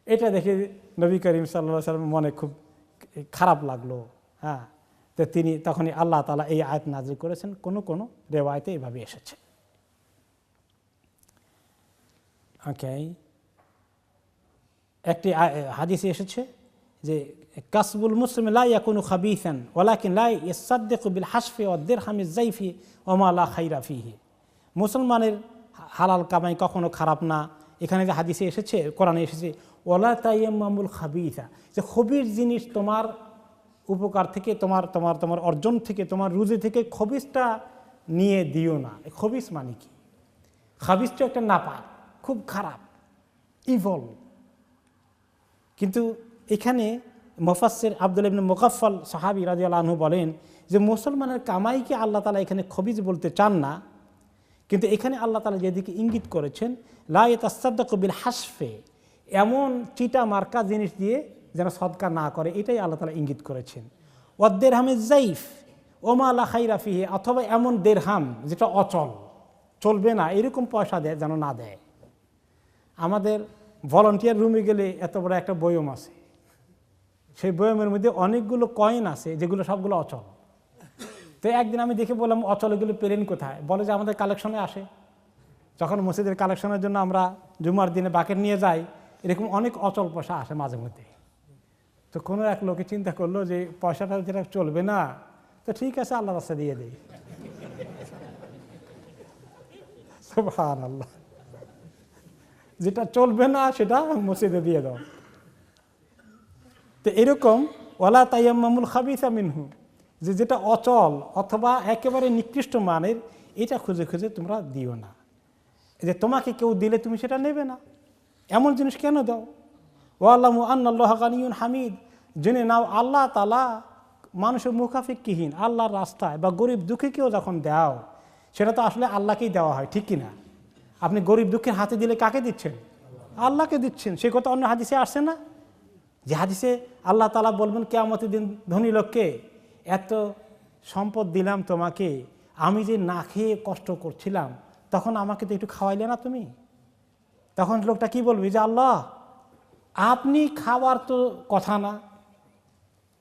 এটা দেখে নবী করিম সাল্লাল্লাহু আলাইহি ওয়াসাল্লাম মনে খুব খারাপ লাগলো। হ্যাঁ, তো তিনি তখনই আল্লাহ তাআলা এই আয়াত নাযিল করেছেন, কোনো কোনো রিওয়ায়াতে এভাবে এসেছে। ওকে, একটি হাদিসে এসেছে যে কাসবুল মুসলিম লা ইয়াকুনু খাবিসান ওয়ালাকিন লা ইয়াসাদদিকু বিল হাসফি ওয়াদ দিরহামিজ যায়ফি ওয়া মা লা খায়রা ফিহি। মুসলমানের হালাল কামাই কখনো খারাপ না। এখানে যে হাদিসে এসেছে, কোরআনে এসেছে ওয়ালা তাইয়াম্মামুল খাবিসা, যে খবির জিনিস তোমার উপকার থেকে, তোমার তোমার তোমার অর্জন থেকে, তোমার রুজি থেকে খবিসটা নিয়ে দিও না। খবিস মানে কি? খাবিসটা একটা নাপাক, খুব খারাপ, ইভল। কিন্তু এখানে মুফাসসির আব্দুল্লাহ ইবনে মুগাফফাল সাহাবী রাদিয়াল্লাহু আনহু বলেন যে মুসলমানের কামাইকে আল্লাহ তাআলা এখানে খবিজ বলতে চান না, কিন্তু এখানে আল্লাহ তাআলা যেদিকে ইঙ্গিত করেছেন লা ইয়াতাসাদ্দাকু বিল হাসফে, এমন চিটা মার্কা জিনিস দিয়ে যেন সদকা না করে, এটাই আল্লাহ তাআলা ইঙ্গিত করেছেন। ওয়াদ-দিরহামিজ যাইফ ওমা লা খাইরা ফিহি, অথবা এমন দেরহাম যেটা অচল, চলবে না, এরকম পয়সা দেয় যেন না দেয়। আমাদের ভলান্টিয়ার রুমে গেলে এত বড় একটা বয়ম আছে, সেই বয়মের মধ্যে অনেকগুলো কয়েন আছে যেগুলো সবগুলো অচল। তো একদিন আমি দেখে বললাম অচল এগুলো পেলেন কোথায়? বলে যে আমাদের কালেকশনে আসে। যখন মসজিদের কালেকশনের জন্য আমরা জুমার দিনে বাকেট নিয়ে যাই, এরকম অনেক অচল পয়সা আসে মাঝে মধ্যে। তো কোনো এক লোকে চিন্তা করলো যে পয়সাটা যেটা চলবে না, তো ঠিক আছে আল্লাহ রাস্তা দিয়ে দেই। সুবহানাল্লাহ, যেটা চলবে না সেটা মসজিদে দিয়ে দাও। তো এরকম ওয়ালা তাইয়াম্মামুল খাবিসা মিনহু, যে যেটা অচল অথবা একেবারে নিকৃষ্ট মানের, এটা খুঁজে খুঁজে তোমরা দিও না। যে তোমাকে কেউ দিলে তুমি সেটা নেবে না, এমন জিনিস কেন দাও? ওয়ালামু আন্নাল্লাহা গানিয়্যুন হামিদ, জেনে নাও আল্লাহ তাআলা মানুষের মুখাফিক্ষিহীন। আল্লাহর রাস্তায় বা গরিব দুঃখীকেও যখন দাও, সেটা তো আসলে আল্লাহকেই দেওয়া হয়, ঠিক কিনা? আপনি গরিব দুঃখের হাতে দিলে কাকে দিচ্ছেন? আল্লাহকে দিচ্ছেন। সে কথা অন্য হাদিসে আসছে না, যে হাদিসে আল্লাহ তাআলা বলবেন কিয়ামতের দিন ধনী লোককে, এত সম্পদ দিলাম তোমাকে, আমি যে না খেয়ে কষ্ট করছিলাম, তখন আমাকে তো একটু খাওয়াইলে না তুমি? তখন লোকটা কি বলবে? যে আল্লাহ, আপনি খাবার তো কথা না,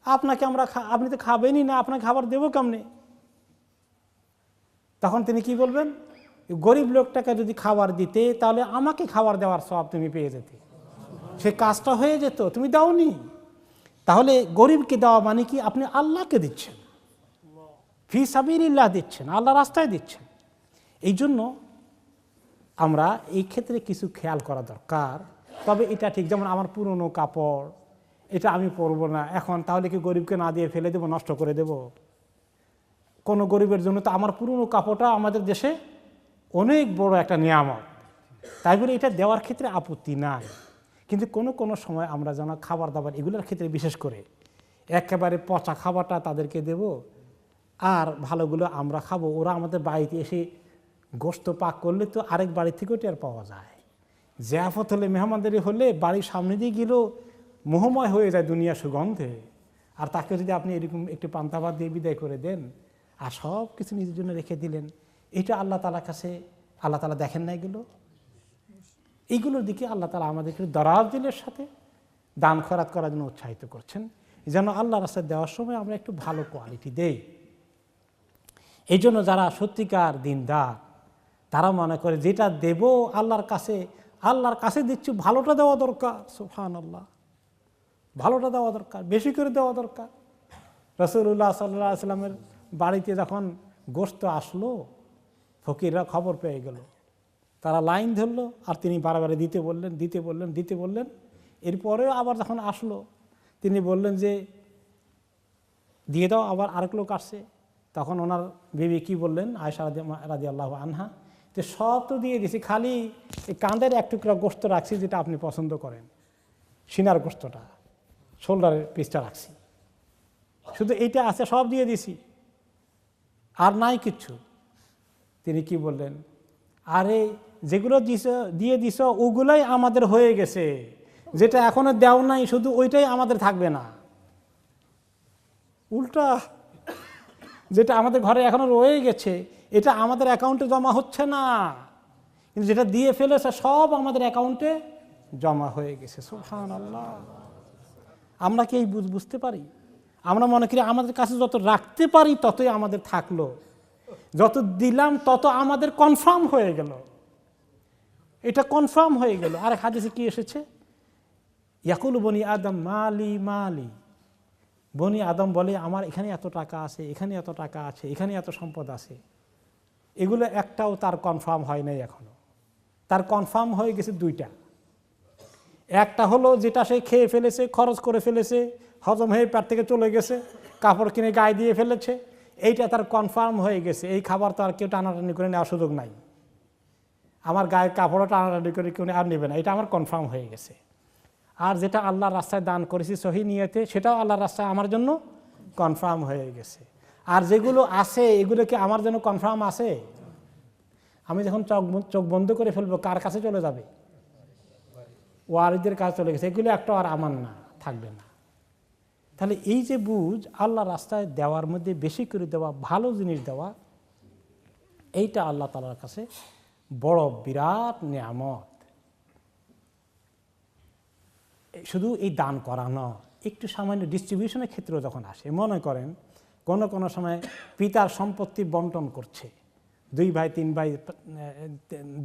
আপনাকে আপনি তো খাবেনই না, আপনাকে খাবার দেবো কেমনে? তখন তিনি কি বলবেন? গরিব লোকটাকে যদি খাবার দিতে, তাহলে আমাকে খাবার দেওয়ার সওয়াব তুমি পেয়ে যেতে, সে কাজটা হয়ে যেত, তুমি দাওনি। তাহলে গরিবকে দেওয়া মানে কি? আপনি আল্লাহকে দিচ্ছেন, ফি সাবিলিল্লাহ দিচ্ছেন, আল্লাহ রাস্তায় দিচ্ছেন। এই জন্য আমরা এই ক্ষেত্রে কিছু খেয়াল করা দরকার। তবে এটা ঠিক, যেমন আমার পুরনো কাপড়, এটা আমি পরবো না এখন, তাহলে কি গরিবকে না দিয়ে ফেলে দেবো, নষ্ট করে দেব? কোনো গরিবের জন্য তো আমার পুরনো কাপড়টা আমাদের দেশে অনেক বড় একটা নিয়ামত, তাই বলে এটা দেওয়ার ক্ষেত্রে আপত্তি নাই। কিন্তু কোনো কোনো সময় আমরা যেন খাবার দাবার এগুলোর ক্ষেত্রে বিশেষ করে একেবারে পচা খাবারটা তাদেরকে দেব, আর ভালোগুলো আমরা খাবো। ওরা আমাদের বাড়িতে এসে গোশত পাক করলে তো আরেক বাড়ি থেকেও টের পাওয়া যায়। জিয়াফত হলে, মেহমানদারি হলে বাড়ির সামনে দিয়ে গেলেও মোহময় হয়ে যায় দুনিয়া সুগন্ধে। আর তাকে যদি আপনি এরকম একটু পান্তা ভাত দিয়ে বিদায় করে দেন আর সব কিছু নিজের জন্য রেখে দিলেন, এটা আল্লাহ তাআলার কাছে, আল্লাহ তাআলা দেখেন না এগুলো? এইগুলোর দিকে আল্লাহ তাআলা আমাদেরকে দরাজ দিলের সাথে দান খয়রাত করার জন্য উৎসাহিত করছেন, যেন আল্লাহ রাস্তায় দেওয়ার সময় আমরা একটু ভালো কোয়ালিটি দেই। এই জন্য যারা সত্যিকার দিনদার, তারা মনে করে যেটা দেব আল্লাহর কাছে দিচ্ছি, ভালোটা দেওয়া দরকার। সুবহানাল্লাহ, ভালোটা দেওয়া দরকার, বেশি করে দেওয়া দরকার। রাসূলুল্লাহ সাল্লাল্লাহু আলাইহি ওয়াসাল্লামের বাড়িতে যখন গোশত আসলো, ফকিররা খবর পেয়ে গেল, তারা লাইন ধরলো, আর তিনি বারবার দিতে বললেন। এরপরেও আবার যখন আসলো, তিনি বললেন যে দিয়ে দাও, আবার আরেক লোক আসছে। তখন ওনার বিবি কি বললেন, আয়েশা রাদিয়াল্লাহু আনহা, যে সব তো দিয়ে দিয়েছি, খালি এই কাঁধের এক টুকরা গোশত রাখছি যেটা আপনি পছন্দ করেন, সিনার গোশতটা, শোল্ডারের পিসটা রাখছি, শুধু এইটা আছে, সব দিয়ে দিছি, আর নাই কিচ্ছু। তিনি কি বললেন, আরে যেগুলো দিয়ে দিছ ওগুলোই আমাদের হয়ে গেছে, যেটা এখনো দেও নাই শুধু ওইটাই আমাদের থাকবে না। উল্টা, যেটা আমাদের ঘরে এখনো রয়ে গেছে এটা আমাদের অ্যাকাউন্টে জমা হচ্ছে না, কিন্তু যেটা দিয়ে ফেলেছে সব আমাদের অ্যাকাউন্টে জমা হয়ে গেছে। সুবহানাল্লাহ, আমরা কি এই বুঝতে পারি? আমরা মনে করি আমাদের কাছে যত রাখতে পারি ততই আমাদের থাকলো, যত দিলাম তত আমাদের কনফার্ম হয়ে গেল, এটা কনফার্ম হয়ে গেল। আর এক হাদিসে কি এসেছে, ইয়াকুলু বনি আদম মালি মালি, বনি আদম বলে আমার এখানে এত টাকা আছে, এখানে এত টাকা আছে, এখানে এত সম্পদ আছে। এগুলো একটাও তার কনফার্ম হয় নাই এখনো। তার কনফার্ম হয়ে গেছে দুইটা। একটা হলো যেটা সে খেয়ে ফেলেছে, খরচ করে ফেলেছে, হজম হয়ে পেট থেকে চলে গেছে, কাপড় কিনে গায়ে দিয়ে ফেলেছে, এইটা তার কনফার্ম হয়ে গেছে। এই খাবার তো আর কেউ টানাটানি করে নেওয়ার সুযোগ নাই, আমার গায়ের কাপড়ও টানাটানি করে কেউ আর নেবে না, এটা আমার কনফার্ম হয়ে গেছে। আর যেটা আল্লাহর রাস্তায় দান করেছি সহি নিয়তে, সেটাও আল্লাহর রাস্তায় আমার জন্য কনফার্ম হয়ে গেছে। আর যেগুলো আছে এগুলো কি আমার জন্য কনফার্ম আছে? আমি যখন চোখ বন্ধ করে ফেলবো কার কাছে চলে যাবে? ওয়ারিদের কাছে চলে গেছে, এগুলো একটা আর আমার না, থাকবে না। তাহলে এই যে বুঝ আল্লাহ রাস্তায় দেওয়ার মধ্যে বেশি করে দেওয়া, ভালো জিনিস দেওয়া, এইটা আল্লাহ তাআলার কাছে বড় বিরাট নিয়ামত। শুধু এই দান করা নয়, একটু সামান্য ডিস্ট্রিবিউশনের ক্ষেত্রে যখন আসে, মনে করেন কোনো সময় পিতার সম্পত্তি বন্টন করছে, 2 ভাই 3 ভাই,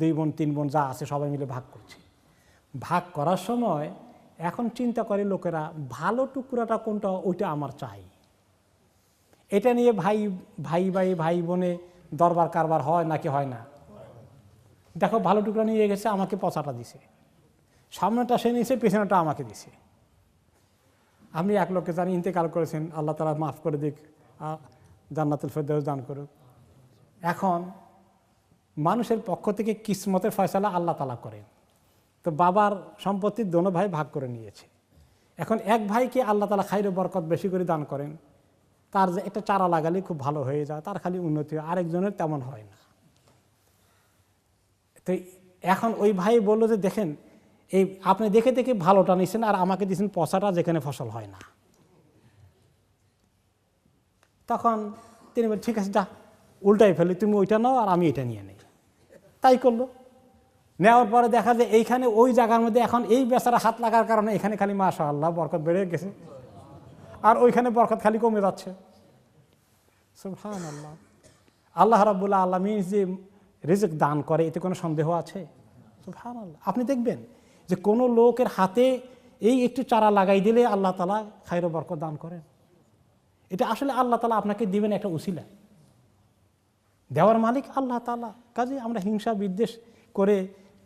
2 বোন 3 বোন যা আছে সবাই মিলে ভাগ করছে। ভাগ করার সময় এখন চিন্তা করে লোকেরা ভালো টুকরাটা কোনটা, ওইটা আমার চাই। এটা নিয়ে ভাই বোনে দরবার কারবার হয় নাকি হয় না? দেখো ভালো টুকরা নিয়ে গেছে, আমাকে পচাটা দিছে, সামনেটা সে নিয়েছে, পেছনেটা আমাকে দিছে। আমি এক লোককে জানি ইন্তেকাল করেছেন, আল্লাহ তাআলা মাফ করে দিক, জান্নাতুল ফেরদাউস দান করুক। এখন মানুষের পক্ষ থেকে কিসমতের ফয়সালা আল্লাহ তাআলা করেন। তো বাবার সম্পত্তির দোনো ভাই ভাগ করে নিয়েছে। এখন এক ভাইকে আল্লাহ তাআলা খাইর বরকত বেশি করে দান করেন, তার যে একটা চারা লাগালে খুব ভালো হয়ে যায়, তার খালি উন্নতি হয়, আরেকজনের তেমন হয় না। তো এখন ওই ভাই বললো যে দেখেন, এই আপনি দেখে দেখে ভালোটা নিছেন আর আমাকে দিয়েছেন পচাটা, যেখানে ফসল হয় না। তখন তিনি বলেন ঠিক আছে, যা উল্টাই ফেলি, তুমি ওইটা নাও আর আমি এটা নিয়ে নেই। তাই করলো। নেওয়ার পরে দেখা যায় এইখানে ওই জায়গার মধ্যে এখন এই বেচারা হাত লাগার কারণে এখানে খালি মাশাআল্লাহ বরকত বেড়ে গেছে, আর ওইখানে বরকত খালি কমে যাচ্ছে। সুবহানাল্লাহ। আল্লাহ রাব্বুল আলামিন যে রিজিক দান করে, এতে কোনো সন্দেহ আছে? সুবহানাল্লাহ। আপনি দেখবেন যে কোনো লোকের হাতে এই একটু চারা লাগাই দিলে আল্লাহ তাআলা খায়র বরকত দান করেন। এটা আসলে আল্লাহ তাআলা আপনাকে দিবেন একটা উসিলা, দেওয়ার মালিক আল্লাহ তাআলা। কাজে আমরা হিংসা বিদ্বেষ করে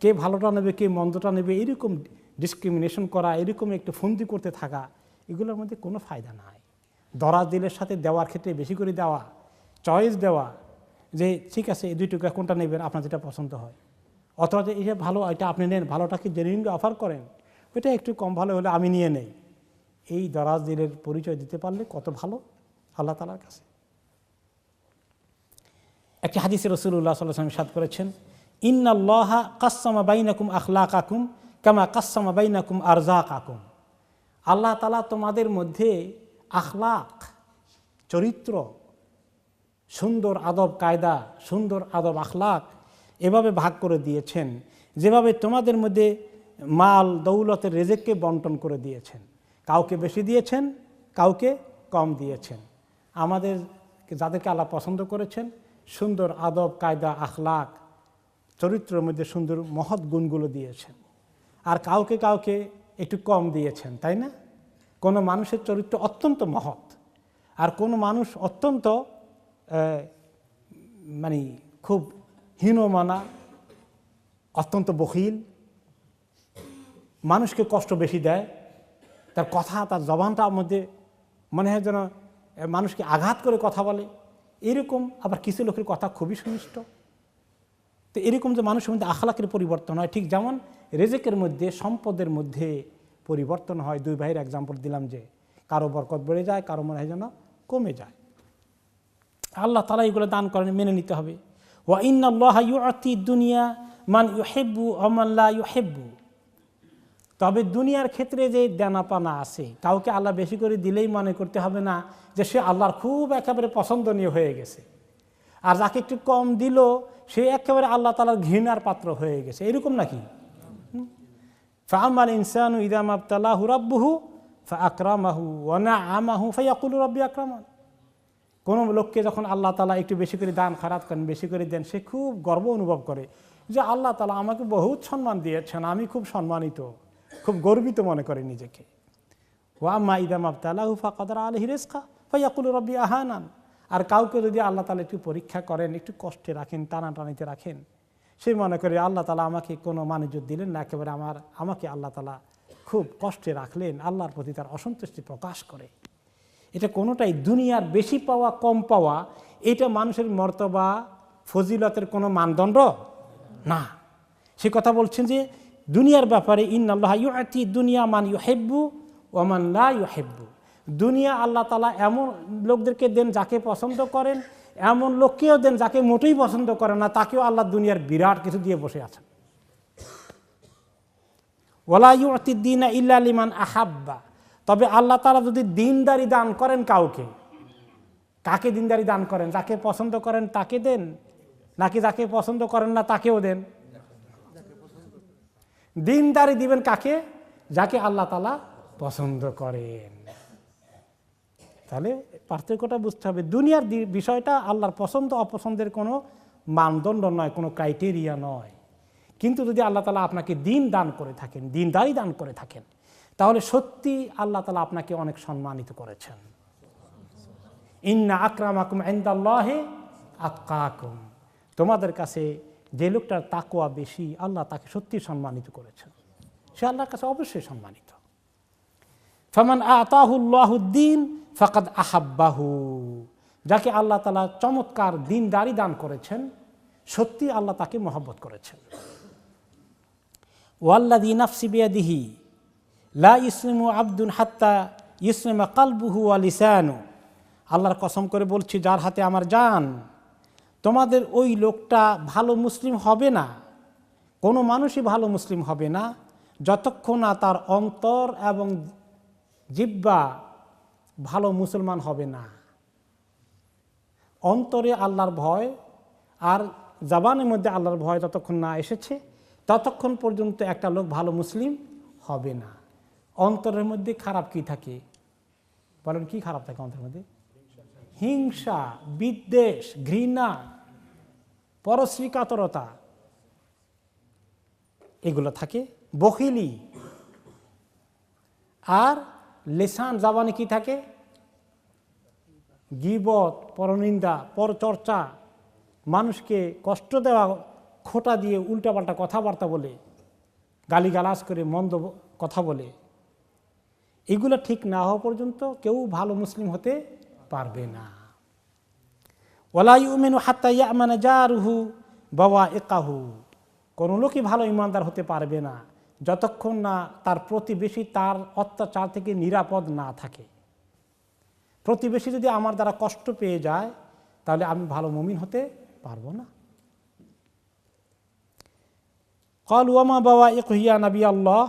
কে ভালোটা নেবে কে মন্দটা নেবে, এরকম ডিসক্রিমিনেশন করা, এরকম একটু ফন্দি করতে থাকা, এগুলোর মধ্যে কোনো ফায়দা নাই। দরাজ দিলের সাথে দেওয়ার ক্ষেত্রে বেশি করে দেওয়া, চয়েস দেওয়া, যে ঠিক আছে এই 2 টুকরা কোনটা নেবেন, আপনার যেটা পছন্দ হয়, অথবা যে এটা ভালো, এটা আপনি নেন, ভালোটাকে জেনুইনলি অফার করেন, ওইটা একটু কম ভালো হলে আমি নিয়ে নেই। এই দরাজ দিলের পরিচয় দিতে পারলে কত ভালো আল্লাহ তাআলার কাছে। একটি হাদিসে রাসূলুল্লাহ সাল্লাল্লাহু আলাইহি ওয়াসাল্লাম ইরশাদ করেছেন, ইন্নাল্লাহা কাসসামা বাইনাকুম আখলাকাকুম কামা কাসসামা বাইনাকুম আরযাকাকুম। আল্লাহ তাআলা তোমাদের মধ্যে আখলাক, চরিত্র, সুন্দর আদব কায়দা, সুন্দর আদব আখলাক এভাবে ভাগ করে দিয়েছেন, যেভাবে তোমাদের মধ্যে মাল দৌলতের রিজিককে বন্টন করে দিয়েছেন। কাউকে বেশি দিয়েছেন, কাউকে কম দিয়েছেন। আমাদের যাদেরকে আল্লাহ পছন্দ করেছেন, সুন্দর আদব কায়দা আখলাক, চরিত্রের মধ্যে সুন্দর মহৎ গুণগুলো দিয়েছেন। আর কাউকে কাউকে একটু কম দিয়েছেন, তাই না? কোনো মানুষের চরিত্র অত্যন্ত মহৎ, আর কোনো মানুষ অত্যন্ত মানে খুব হীনমানা, অত্যন্ত বখিল, মানুষকে কষ্ট বেশি দেয়, তার কথা, তার জবানটার মধ্যে মনে হয় যেন মানুষকে আঘাত করে কথা বলে। এরকম আবার কিছু লোকের কথা খুবই সুনিষ্ট। তো এরকম যে মানুষের মধ্যে আখলাকের পরিবর্তন হয়, ঠিক যেমন রিজিকের মধ্যে, সম্পদের মধ্যে পরিবর্তন হয়। 2 ভাইয়ের এক্সাম্পল দিলাম যে কারো বরকত বেড়ে যায়, কারো মনে হয় যেন কমে যায়। আল্লাহ তাআলা এগুলো দান করেন, মেনে নিতে হবে। ওয়া ইন্নাল্লাহা ইউআতি দুনিয়া মান ইউহিব্বু ওয়া মান লা ইউহিব্বু। তবে দুনিয়ার ক্ষেত্রে যে দেনাপানা আছে, কাউকে আল্লাহ বেশি করে দিলেই মনে করতে হবে না যে সে আল্লাহর খুব একেবারে পছন্দনীয় হয়ে গেছে, আর যাকে একটু কম দিল সে একেবারে আল্লাহ তাআলার ঘৃণার পাত্র হয়ে গেছে, এরকম নাকি? ফাআমাল ইনসানু ইযা মাবতালাহু রাব্বুহু ফাআকরামাহু ওয়া নাআমাহু ফায়াকুলু রাব্বি আকরামান। কোনো লোককে যখন আল্লাহ তাআলা একটু বেশি করে দান খয়রাত করেন, বেশি করে দেন, সে খুব গর্ব অনুভব করে যে আল্লাহ তাআলা আমাকে বহুত সম্মান দিয়েছেন, আমি খুব সম্মানিত, খুব গর্বিত মনে করে নিজেকে। ওয়া আম্মা ইযা মাবতালাহু ফাকাদারা আলাইহি রিজকা ফায়াকুলু রাব্বি আহানান। আর কাউকে যদি আল্লাহ তাআলা একটু পরীক্ষা করেন, একটু কষ্টে রাখেন, টানাটানিতে রাখেন, সে মনে করে আল্লাহ তাআলা আমাকে কোনো মানিজ্য দিলেন না, একেবারে আমাকে আল্লাহ তাআলা খুব কষ্টে রাখলেন, আল্লাহর প্রতি তার অসন্তুষ্টি প্রকাশ করে। এটা কোনোটাই দুনিয়ার বেশি পাওয়া কম পাওয়া এটা মানুষের মর্তবা ফজিলতের কোনো মানদণ্ড না। সে কথা বলছেন যে দুনিয়ার ব্যাপারে ইন্নাল্লাহ ইউআতি দুনিয়া মান ইউহিব্বু ওয়া মান লা ইউহিব্বু, দুনিয়া আল্লাহ তাআলা এমন লোকদেরকে দেন যাকে পছন্দ করেন, এমন লোককেও দেন যাকে মোটেই পছন্দ করেন না, তাকেও আল্লাহ দুনিয়ার বিরাট কিছু দিয়ে বসে আছেন। ওয়ালা ইউআতি দ্বীনা ইল্লা লিমান আহাব্বা, তবে আল্লাহ তাআলা যদি দিনদারি দান করেন কাউকে, কাকে দিনদারি দান করেন? যাকে পছন্দ করেন তাকে দেন, নাকি যাকে পছন্দ করেন না তাকেও দেন? দিনদারি দিবেন কাকে? যাকে আল্লাহ তাআলা পছন্দ করেন। তাহলে পার্থক্যটা বুঝতে হবে, দুনিয়ার বিষয়টা আল্লাহর পছন্দ অপছন্দের কোনো মানদণ্ড নয়, কোনো ক্রাইটেরিয়া নয়। কিন্তু যদি আল্লাহ তাআলা আপনাকে দিন দান করে থাকেন, দিনদারি দান করে থাকেন, তাহলে সত্যি আল্লাহ তাআলা আপনাকে অনেক সম্মানিত করেছেন। ইন্না আকরামাকুম ইনদাল্লাহি আতকাকুম, তোমাদের কাছে যে লোকটার তাকওয়া বেশি আল্লাহ তাকে সত্যি সম্মানিত করেছেন, সে আল্লাহর কাছে অবশ্যই সম্মানিত। ফামান আতাহুল্লাহুদ্দিন ফাকাদ আহাব্বাহু, যাকে আল্লাহ তাআলা চমৎকার দিনদারি দান করেছেন সত্যি আল্লাহ তাকে মহব্বত করেছেন। ওয়াল্লাযী নাফসি বিয়াদিহি লা ইসলিমু আবদুন হাত্তা ইসলিমা কালবুহু ওয়া লিসানু, আল্লাহর কসম করে বলছি যার হাতে আমার জান, তোমাদের ওই লোকটা ভালো মুসলিম হবে না, কোনো মানুষই ভালো মুসলিম হবে না যতক্ষণ না তার অন্তর এবং জিহ্বা ভালো মুসলমান হবে না। অন্তরে আল্লাহর ভয় আর জবানের মধ্যে আল্লাহর ভয় যতক্ষণ না এসেছে ততক্ষণ পর্যন্ত একটা লোক ভালো মুসলিম হবে না। অন্তরের মধ্যে খারাপ কি থাকে বলেন? কি খারাপ থাকে অন্তরের মধ্যে? হিংসা, বিদ্বেষ, ঘৃণা, পরশ্রীকাতরতা, এগুলো থাকে। বখিলি। আর লিসান, জবানে কি থাকে? গীবত, পরনিন্দা, পরচর্চা, মানুষকে কষ্ট দেওয়া, খোঁটা দিয়ে উল্টাপাল্টা কথাবার্তা বলে, গালিগালাজ করে, মন্দ কথা বলে, এগুলো ঠিক না হওয়া পর্যন্ত কেউ ভালো মুসলিম হতে পারবে না। ওয়ালা ইউমিনু হাত্তা ইয়ামানা জারুহু বাওয়াইকাহু, কোনো লোকই ভালো ইমানদার হতে পারবে না যতক্ষণ না তার প্রতিবেশী তার অত্যাচার থেকে নিরাপদ না থাকে। প্রতিবেশী যদি আমার দ্বারা কষ্ট পেয়ে যায় তাহলে আমি ভালো মুমিন হতে পারবো না। ক্বালু ওয়া মা বাওয়াইকু ইয়া নবী আল্লাহ,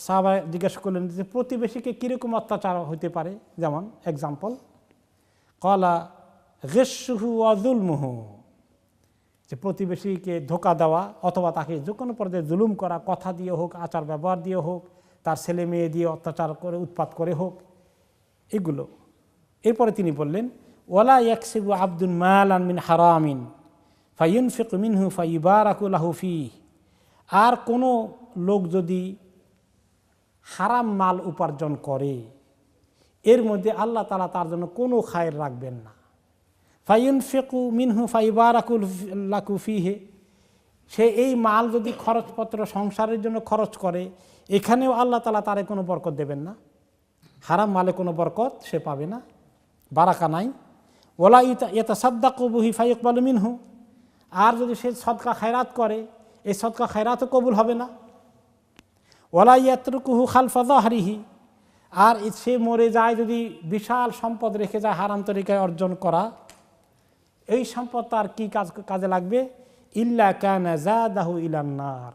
সাহাবা জিজ্ঞেস করলেন যে প্রতিবেশীকে কীরকম অত্যাচার হতে পারে? যেমন এক্সাম্পল, ক্বালা গিসসুহু ওয়া যুলমুহু, যে প্রতিবেশীকে ধোঁকা দেওয়া অথবা তাকে যে কোনো পর্যায়ে জুলুম করা, কথা দিয়ে হোক, আচার ব্যবহার দিয়ে হোক, তার ছেলে মেয়ে দিয়ে অত্যাচার করে উৎপাত করে হোক, এগুলো। এরপরে তিনি বললেন ওয়ালা ইয়াকসিবু আবদুন মালান মিন হারামিন ফায়ুনফিকু মিনহু ফায়ুবারাকু লাহু ফীহি, আর কোনো লোক যদি হারাম মাল উপার্জন করে এর মধ্যে আল্লাহ তাআলা তার জন্য কোনো খায়ের রাখবেন না। ফায়ুনফিকু মিনহু ফায়ুবারাকু লাহু ফীহি, সে এই মাল যদি খরচপত্র সংসারের জন্য খরচ করে এখানেও আল্লাহ তাআলা তারে কোনো বরকত দেবেন না। হারাম মালে কোনো বরকত সে পাবে না, বারাকা নাই। ওয়ালা ইয়াতাসাদ্দাকু বিহি ফায়ুকবালু মিনহু, আর যদি সে সদকা খায়রাত করে এই সদকা খায়রাতও কবুল হবে না। ওয়ালা ইয়াতরুকুহু খালফা যাহরিহি, আর সে মরে যায় যদি বিশাল সম্পদ রেখে যায় হারাম তরিকায় অর্জন করা, এই সম্পদ তার কি কাজে লাগবে? ইল্লা কানা যাদাহু ইলান নার,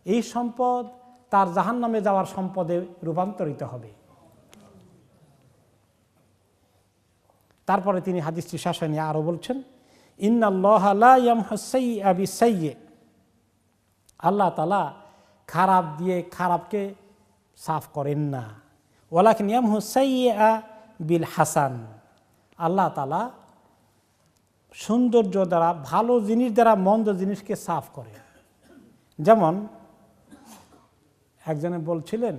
এই সম্পদ তার জাহান্নামে যাওয়ার সম্পদে রূপান্তরিত হবে। তারপরে তিনি হাদিসটি শেষে নিয়ে আরও বলছেন ইন্নাল্লাহা লা ইয়ামহুস সাইয়্যা বিসাইয়্যি, আল্লাহ তাআলা খারাপ দিয়ে খারাপকে সাফ করেন না। ওয়ালাকিন ইয়ামহুস সাইয়্যা বিল হাসান, আল্লাহ তাআলা সৌন্দর্য দ্বারা, ভালো জিনিস দ্বারা মন্দ জিনিসকে সাফ করে। যেমন একজনে বলছিলেন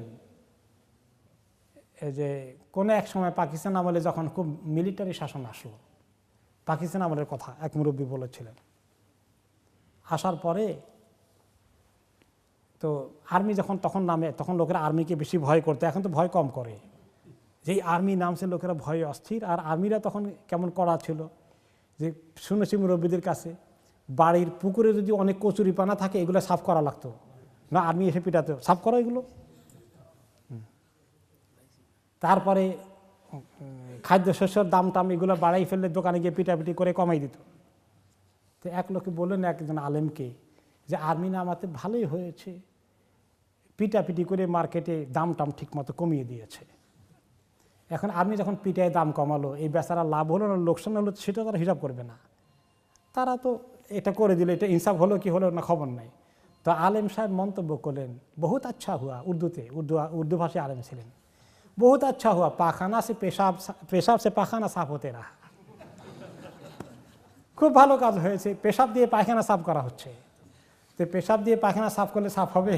যে কোনো এক সময় পাকিস্তান আমলে যখন খুব মিলিটারি শাসন আসলো পাকিস্তান আমলের কথা এক মুরব্বী বলেছিলেন। আসার পরে তো আর্মি যখন তখন নামে, তখন লোকেরা আর্মিকে বেশি ভয় করতো, এখন তো ভয় কম করে। যেই আর্মি নামছে লোকেরা ভয়ে অস্থির। আর আর্মিরা তখন কেমন কড়া ছিল যে শুনেছি মুরব্বীদের কাছে বাড়ির পুকুরে যদি অনেক কচুরি পানা থাকে এগুলো সাফ করা লাগতো না, আর্মি এসে পিটাতে সাফ করো এগুলো। তারপরে খাদ্যশস্যের দাম টাম এগুলো বাড়াই ফেললে দোকানে গিয়ে পিটাপিটি করে কমাই দিত। তো এক লোকে বললেন একজন আলেমকে যে আর্মি নামাতে ভালোই হয়েছে, পিটাপিটি করে মার্কেটে দাম টাম ঠিক মতো কমিয়ে দিয়েছে। এখন আর্মি যখন পিটায় দাম কমালো, এই বেচারা লাভ হলো না লোকসান হলো সেটা তারা হিসাব করবে না। তারা তো এটা করে দিল, এটা ইনসাফ হলো কি হলো না খবর নাই। তো আলেম সাহেব মন্তব্য করলেন, বহুত আচ্ছা হুয়া, উর্দু ভাষায় আলেম ছিলেন, বহুত আচ্ছা হুয়া, পাখানা সে পেশাব সে পাখানা সাফ হতে রাহা। খুব ভালো কাজ হয়েছে, পেশাব দিয়ে পায়খানা সাফ করা হচ্ছে। তো পেশাব দিয়ে পায়খানা সাফ করলে সাফ হবে?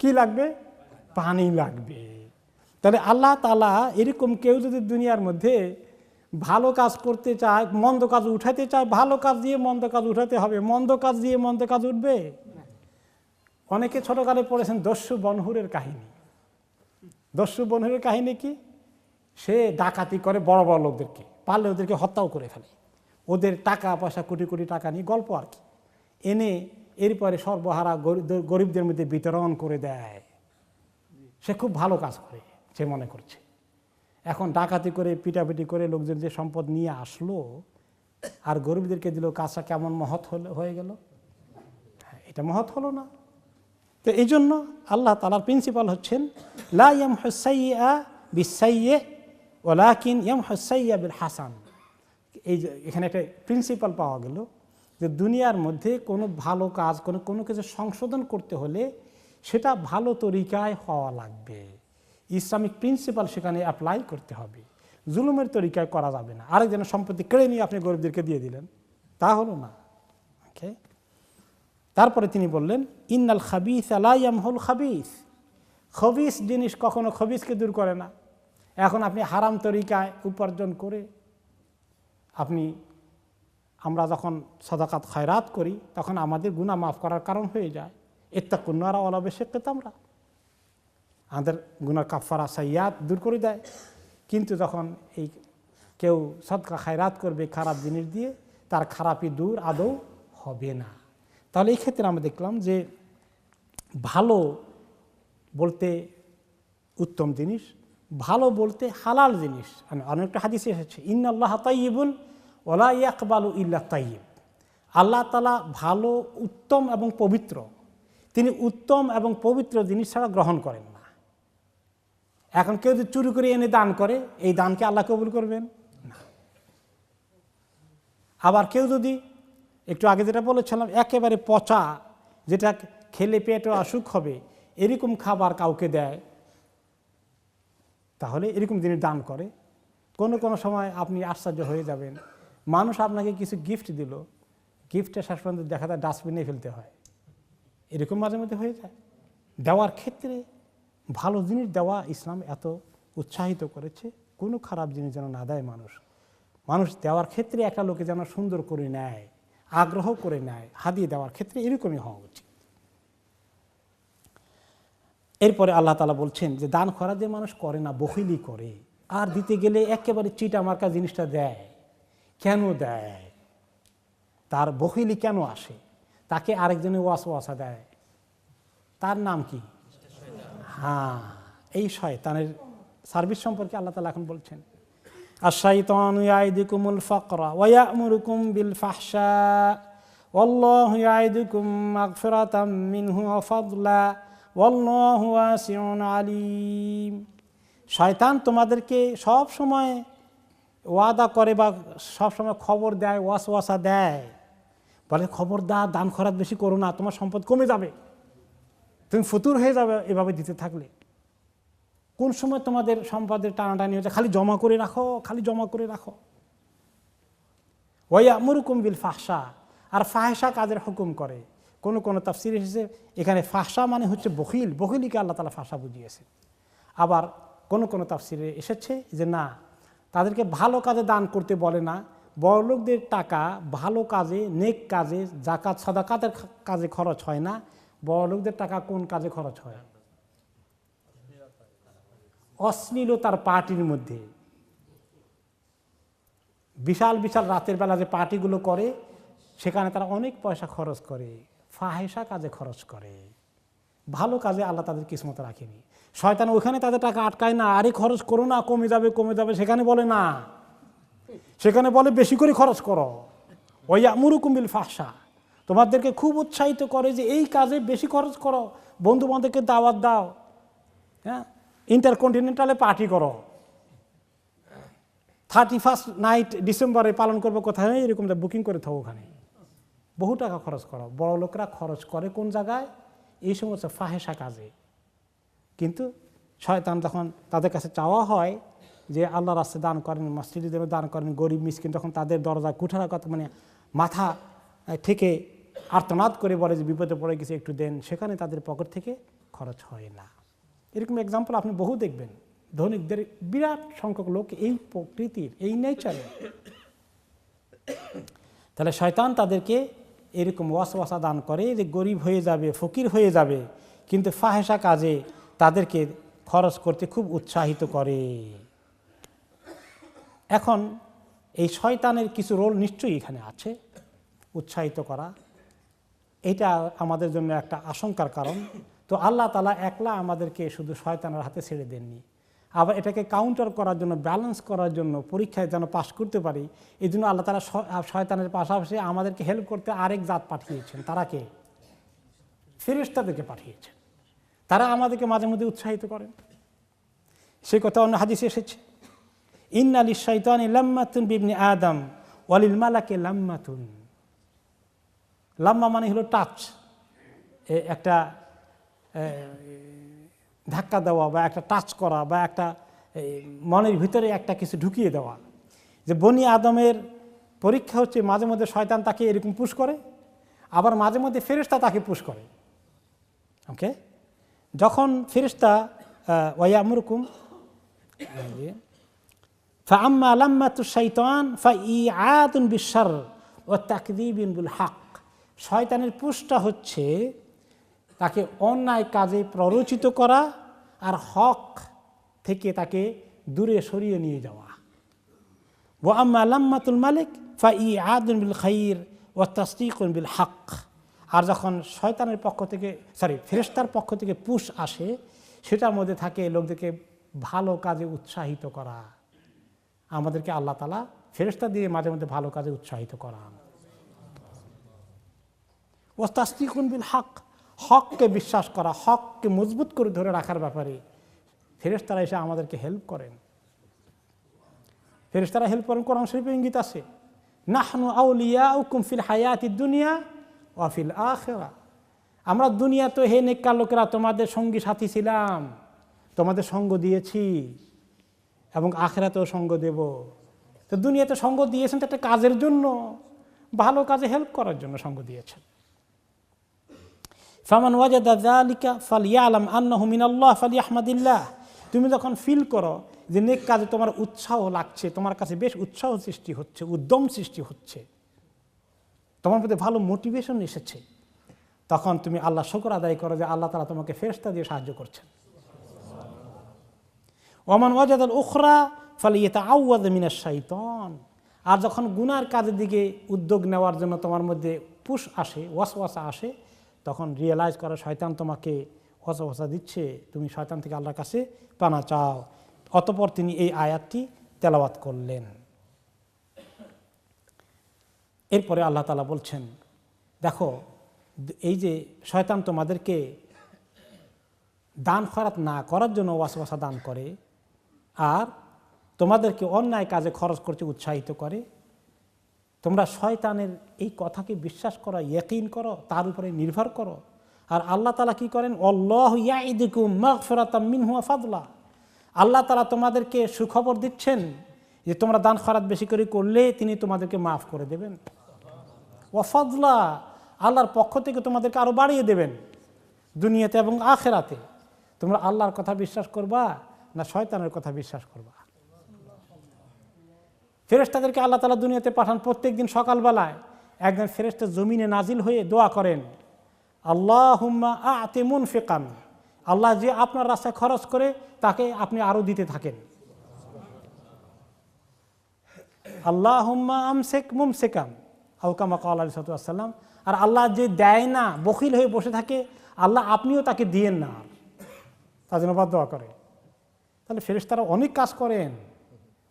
কি লাগবে? পানি লাগবে। তাহলে আল্লাহ তাআলা এরকম কেউ যদি দুনিয়ার মধ্যে ভালো কাজ করতে চায়, মন্দ কাজ উঠাতে চায়, ভালো কাজ দিয়ে মন্দ কাজ উঠাতে হবে, মন্দ কাজ দিয়ে মন্দ কাজ উঠবে? অনেকে ছোটকালে পড়েছেন দস্যু বনহুরের কাহিনী। দস্যু বনহুরের কাহিনী কি? সে ডাকাতি করে বড় বড় লোকদেরকে, পারলে ওদেরকে হত্যাও করে ফেলে, ওদের টাকা পয়সা কোটি কোটি টাকা নিয়ে, গল্প আর কি, এনে এরপরে সর্বহারা গরিবদের মধ্যে বিতরণ করে দেয়। সে খুব ভালো কাজ করে সে মনে করছে। এখন ডাকাতি করে পিটাপিটি করে লোকজন যে সম্পদ নিয়ে আসলো আর গরিবদেরকে দিল, কাজটা কেমন মহৎ হয়ে গেল? এটা মহৎ হলো না। তো এই জন্য আল্লাহ তাআলার প্রিন্সিপাল হচ্ছেন লা ইয়ামহুস সাইয়্যা বিস-সাইয়্যি ওয়ালাকিন ইয়ামহুস সাইয়্যা বিল হাসান। এই এখানে একটা প্রিন্সিপাল পাওয়া গেল যে দুনিয়ার মধ্যে কোনো ভালো কাজ, কোনো কিছু সংশোধন করতে হলে সেটা ভালো তরিকায় হওয়া লাগবে, ইসলামিক প্রিন্সিপাল সেখানে অ্যাপ্লাই করতে হবে। জুলুমের তরিকায় করা যাবে না। আরেকজনের সম্পত্তি কেড়ে নিয়ে আপনি গরিবদেরকে দিয়ে দিলেন, তা হলো না। ওকে, তারপরে তিনি বললেন ইন্নাল খাবিস লা ইয়ামহুল খাবিস, খবিস জিনিস কখনো খবিসকে দূর করে না। এখন আপনি হারাম তরিকায় উপার্জন করে আমরা যখন সাদাকাত খায়রাত করি তখন আমাদের গুনাহ মাফ করার কারণ হয়ে যায়। ইত্তাকুন নারা ওয়ালা বিশিক্কি তামরা, আমাদের গুনার কাফারা সাইয়্যাত দূর করে দেয়। কিন্তু যখন এই কেউ সদকা খায়রাত করবে খারাপ জিনিস দিয়ে, তার খারাপই দূর আদৌ হবে না। তাহলে এই ক্ষেত্রে আমরা দেখলাম যে ভালো বলতে উত্তম জিনিস, ভালো বলতে হালাল জিনিস। অনেকটা হাদিসে এসেছে ইন্নাল্লাহা তাইয়্যিবুন ওয়া লা ইয়াকবালু ইল্লা তাইয়্যিব। আল্লাহ তাআলা ভালো, উত্তম এবং পবিত্র, তিনি উত্তম এবং পবিত্র জিনিস ছাড়া গ্রহণ করেন না। এখন কেউ যদি চুরি করে এনে দান করে, এই দানকে আল্লাহ কবুল করবেন না। আবার কেউ যদি একটু আগে যেটা বলেছিলাম একেবারে পচা, যেটা খেলে পেটে অসুখ হবে, এরকম খাবার কাউকে দেয়, তাহলে এরকম জিনিস দান করে, কোনো সময় আপনি আশ্চর্য হয়ে যাবেন, মানুষ আপনাকে কিছু গিফট দিল, গিফটের শেষ পর্যন্ত দেখা যায় ডাস্টবিনে ফেলতে হয়। এরকম মাঝে মধ্যে হয়ে যায়। দেওয়ার ক্ষেত্রে ভালো জিনিস দেওয়া ইসলাম এত উৎসাহিত করেছে, কোনো খারাপ জিনিস যেন না দেয় মানুষ দেওয়ার ক্ষেত্রে একটা লোকে যেন সুন্দর করে নেয়, আগ্রহ করে নেয়, হাদিয়ে দেওয়ার ক্ষেত্রে এরকমই হওয়া উচিত। এরপরে আল্লাহ তাআলা বলছেন যে দান খয়রাত যে মানুষ করে না, বখিলি করে, আর দিতে গেলে একেবারে চিটা মার্কা জিনিসটা দেয়। কেন দেয়? তার বখিলি কেন আসে? তাকে আরেকজনে ওয়াসওয়াসা দেয়, তার নাম কি? হ্যাঁ, এই শয়তানের সার্ভিস সম্পর্কে আল্লাহ তাআলা এখন বলছেন আশ-শাইতানু ইয়াইদুকুমুল ফাকরা ওয়া ইয়া'মুরুকুম বিল ফাহশা ওয়াল্লাহু ইয়াইদুকুম মাগফিরাতাম মিনহু ওয়া ফাদলা ওয়াল্লাহু ওয়াসিউন আলিম। শয়তান তোমাদেরকে সব সময় ওয়াদা করে বা সব সময় খবর দেয়, ওয়াসওয়াসা দেয়, বলে খবরদার দান খয়রাত বেশি করো না, তোমার সম্পদ কমে যাবে, তুমি ফতুর হয়ে যাবে এভাবে দিতে থাকলে। কোন সময় তোমাদের সম্পদের টানাটানি হচ্ছে, খালি জমা করে রাখো, খালি জমা করে রাখো। ওয়া ইয়া'মুরুকুম বিল ফাহশা, আর ফাহশা কাজের হুকুম করে। কোন তাফসীরে এসেছে এখানে ফাহশা মানে হচ্ছে বখিল, বখিলিকে আল্লাহ তাআলা ফাহশা বুঝিয়েছে। আবার কোন তাফসীরে এসেছে যে না, তাদেরকে ভালো কাজে দান করতে বলে না। বড়লোকদের টাকা ভালো কাজে, নেক কাজে, যাকাত সাদাকাতের কাজে খরচ হয় না। বড়লোকদের টাকা কোন কাজে খরচ হয়? অশ্লীলতার পার্টির মধ্যে। বিশাল বিশাল রাতের বেলা যে পার্টিগুলো করে সেখানে তারা অনেক পয়সা খরচ করে, ফাহেসা কাজে খরচ করে। ভালো কাজে আল্লাহ তাদের কিসমতে রাখেনি। শয়তান ওখানে তাদের টাকা আটকায় না, আরে খরচ করো না, কমে যাবে কমে যাবে, সেখানে বলে না, সেখানে বলে বেশি করে খরচ করো। ওয়ায়ামুরুকুম বিল ফাহশা, তোমাদেরকে খুব উৎসাহিত করে যে এই কাজে বেশি খরচ করো, বন্ধু বান্ধবকে দাওয়াত দাও, হ্যাঁ, ইন্টারকন্টিনেন্টালে পার্টি করো, 31 নাইট ডিসেম্বরে পালন করবো কোথায়, এরকম বুকিং করে থাকো, ওখানে বহু টাকা খরচ করো। বড় লোকরা খরচ করে কোন জায়গায়? এই সমস্ত ফাহেসা কাজে। কিন্তু শয়তান যখন তাদের কাছে চাওয়া হয় যে আল্লাহ রাস্তায় দান করেন, মসজিদে দান করেন, গরিব মিসকিন, তখন তাদের দরজায় কুঠারা কথা, মানে মাথা থেকে আর্তনাদ করে বলে যে বিপদে পড়ে গেছে, একটু দেন, সেখানে তাদের পকেট থেকে খরচ হয় না। এরকম এক্সাম্পল আপনি বহু দেখবেন। ধনিকদের বিরাট সংখ্যক লোক এই প্রকৃতির, এই নেচারে। তাহলে শয়তান তাদেরকে এরকম ওয়াসওয়াসা দান করে যে গরিব হয়ে যাবে, ফকির হয়ে যাবে, কিন্তু ফাহেসা কাজে তাদেরকে খরচ করতে খুব উৎসাহিত করে। এখন এই শয়তানের কিছু রোল নিশ্চয়ই এখানে আছে, উৎসাহিত করা। এটা আমাদের জন্য একটা আশঙ্কার কারণ। তো আল্লাহ তাআলা একলা আমাদেরকে শুধু শয়তানের হাতে ছেড়ে দেননি, আবার এটাকে কাউন্টার করার জন্য, ব্যালেন্স করার জন্য, পরীক্ষায় যেন পাশ করতে পারি, এই জন্য আল্লাহ তাআলা শয়তানের পাশাপাশি আমাদেরকে হেল্প করতে আরেক জাত পাঠিয়েছেন। তারা কে? ফেরেশতাদেরকে পাঠিয়েছেন। তারা আমাদেরকে মাঝে মধ্যে উৎসাহিত করেন। সেই কথা অন্য হাদিসে এসেছে, ইন্না লিশ-শাইতানি লাম্মাতুন বিবনি আদম ওয়ালিল মালাকি লাম্মাতুন। লাম্মা মানে হলো টাচ, একটা ধাক্কা দেওয়া বা একটা টাচ করা বা একটা মনের ভিতরে একটা কিছু ঢুকিয়ে দেওয়া। যে বনি আদমের পরীক্ষা হচ্ছে মাঝে মধ্যে শয়তান তাকে এরকম পুশ করে, আবার মাঝে মধ্যে ফেরেশতা তাকে পুশ করে। ওকে, যখন ফেরেশতা ওয়ায়ামুরকুম ফাআম্মা লাম্মাতুশ শাইতান ফাইআতুন বিশ-শারর ওয়া তাকযীবুন বিল হক। শয়তানের পুশটা হচ্ছে তাকে অন্যায় কাজে প্ররোচিত করা আর হক থেকে তাকে দূরে সরিয়ে নিয়ে যাওয়া। ওয়া আম্মা লাম্মাতুল মালিক ফাইআতুন বিল খাইর ওয়া তাসদীকুন বিল হক। আর যখন শয়তানের পক্ষ থেকে, ফেরেশতার পক্ষ থেকে পুশ আসে, সেটার মধ্যে থাকে লোকদেরকে ভালো কাজে উৎসাহিত করা। আমাদেরকে আল্লাহ তাআলা ফেরেশতা দিয়ে মাঝে মধ্যে ভালো কাজে উৎসাহিত করান। ওয়া তাসদীকুন বিল হক, হককে বিশ্বাস করা, হককে মজবুত করে ধরে রাখার ব্যাপারে ফেরেশতারা এসে আমাদেরকে হেল্প করেন। ফেরেশতারা হেল্প করেন, কোরআন শরীফে ইঙ্গিত আছে, নাহনু আউলিয়াউকুম ফিল হায়াতিদ দুনিয়া ওয়া ফিল আখিরা। আমরা দুনিয়া তো হে নেককার লোকেরা তোমাদের সঙ্গী সাথী ছিলাম, তোমাদের সঙ্গ দিয়েছি, এবং আখিরাতেও সঙ্গ দেব। তো দুনিয়াতে সঙ্গ দিয়েছেন তো একটা কাজের জন্য, ভালো কাজে হেল্প করার জন্য সঙ্গ দিয়েছেন। ফামান ওয়াজাদা যালিকা ফালইয়ালাম আন্নাহু মিনাল্লাহ ফালিয়াহমাদিল্লাহ। তুমি যখন ফিল করো যে নেক কাজে তোমার উৎসাহ লাগছে, তোমার কাছে বেশ উৎসাহ সৃষ্টি হচ্ছে, উদ্যম সৃষ্টি হচ্ছে, তোমার মধ্যে ভালো মোটিভেশন এসেছে, তখন তুমি আল্লাহ শুকর আদায় করো যে আল্লাহ তাআলা তোমাকে ফেরেশতা দিয়ে সাহায্য করছেন। ওমান ওয়াজাদাল উখরা ফালিয়াতাআওয়াযু মিনাশ শাইতান। আর যখন গুনার কাজের দিকে উদ্যোগ নেওয়ার জন্য তোমার মধ্যে পুশ আসে, ওয়াসওয়াসা আসে, তখন রিয়েলাইজ করো শয়তান তোমাকে ওয়াসওয়াসা দিচ্ছে, তুমি শয়তান থেকে আল্লাহর কাছে পানা চাও। অতঃপর তিনি এই আয়াতটি তেলাওয়াত করলেন। এরপরে আল্লাহ তাআলা বলছেন, দেখো এই যে শয়তান তোমাদেরকে দান খয়রাত না করার জন্য ওয়াসওয়াসা দান করে, আর তোমাদেরকে অন্যায় কাজে খরচ করতে উৎসাহিত করে, তোমরা শয়তানের এই কথাকে বিশ্বাস করো, ইয়াকিন করো, তার উপরে নির্ভর করো। আর আল্লাহ তাআলা কি করেন, আল্লাহু ইয়াইদুকুম মাগফিরাতাম মিনহু ওয়া ফাদলা। আল্লাহ তাআলা তোমাদেরকে সুখবর দিচ্ছেন যে তোমরা দান খয়রাত বেশি করে করলে তিনি তোমাদেরকে মাফ করে দেবেন। ওয়া ফাদলা, আল্লাহর পক্ষ থেকে তোমাদেরকে আরো বাড়িয়ে দেবেন দুনিয়াতে এবং আখিরাতে। তোমরা আল্লাহর কথা বিশ্বাস করবা না শয়তানের কথা বিশ্বাস করবা? ফেরেশতাদেরকে আল্লাহ তাআলা দুনিয়াতে পাঠান, প্রত্যেক দিন সকালবেলায় একজন ফেরেশতা জমিনে নাজিল হয়ে দোয়া করেন, আল্লাহুম্মা আ'তি মুনফিকান, আল্লাহ যে আপনার রাস্তায় খরচ করে তাকে আপনি আরও দিতে থাকেন। আল্লাহুম্মা আমসিক মুমসিকান আও কামা ক্বালা আলাইহিস সালাতু ওয়াস সালাম, আর আল্লাহ যে দেয় না, বখিল হয়ে বসে থাকে, আল্লাহ আপনিও তাকে দিয়েন না, তার জন্য দোয়া করে। তাহলে ফেরেশতারা অনেক কাজ করেন,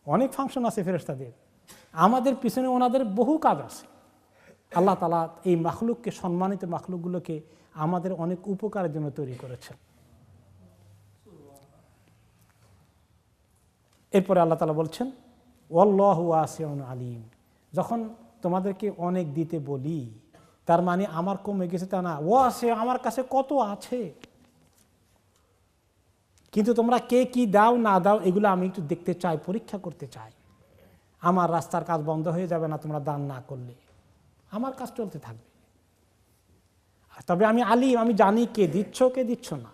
অনেক ফাংশন আছে ফেরেশতাদের, আমাদের পিছনে ওনাদের বহু কাজ আছে। আল্লাহ তাআলা এই মাখলুককে, সম্মানিত মাখলুকগুলোকে আমাদের অনেক উপকারের জন্য তৈরি করেছেন। এরপরে আল্লাহ তাআলা বলছেন ওয়াল্লাহু ওয়াসিউন আলিম, যখন তোমাদেরকে অনেক দিতে বলি তার মানে আমার কমে গেছে তা না, ওয়াসি আমার কাছে কত আছে, কিন্তু তোমরা কে কি দাও না দাও এগুলো আমি একটু দেখতে চাই, পরীক্ষা করতে চাই। আমার রাস্তার কাজ বন্ধ হয়ে যাবে না তোমরা দান না করলে, আমার কাজ চলতে থাকবে। তবে আমি আলিম, আমি জানি কে দিচ্ছ কে দিচ্ছ না,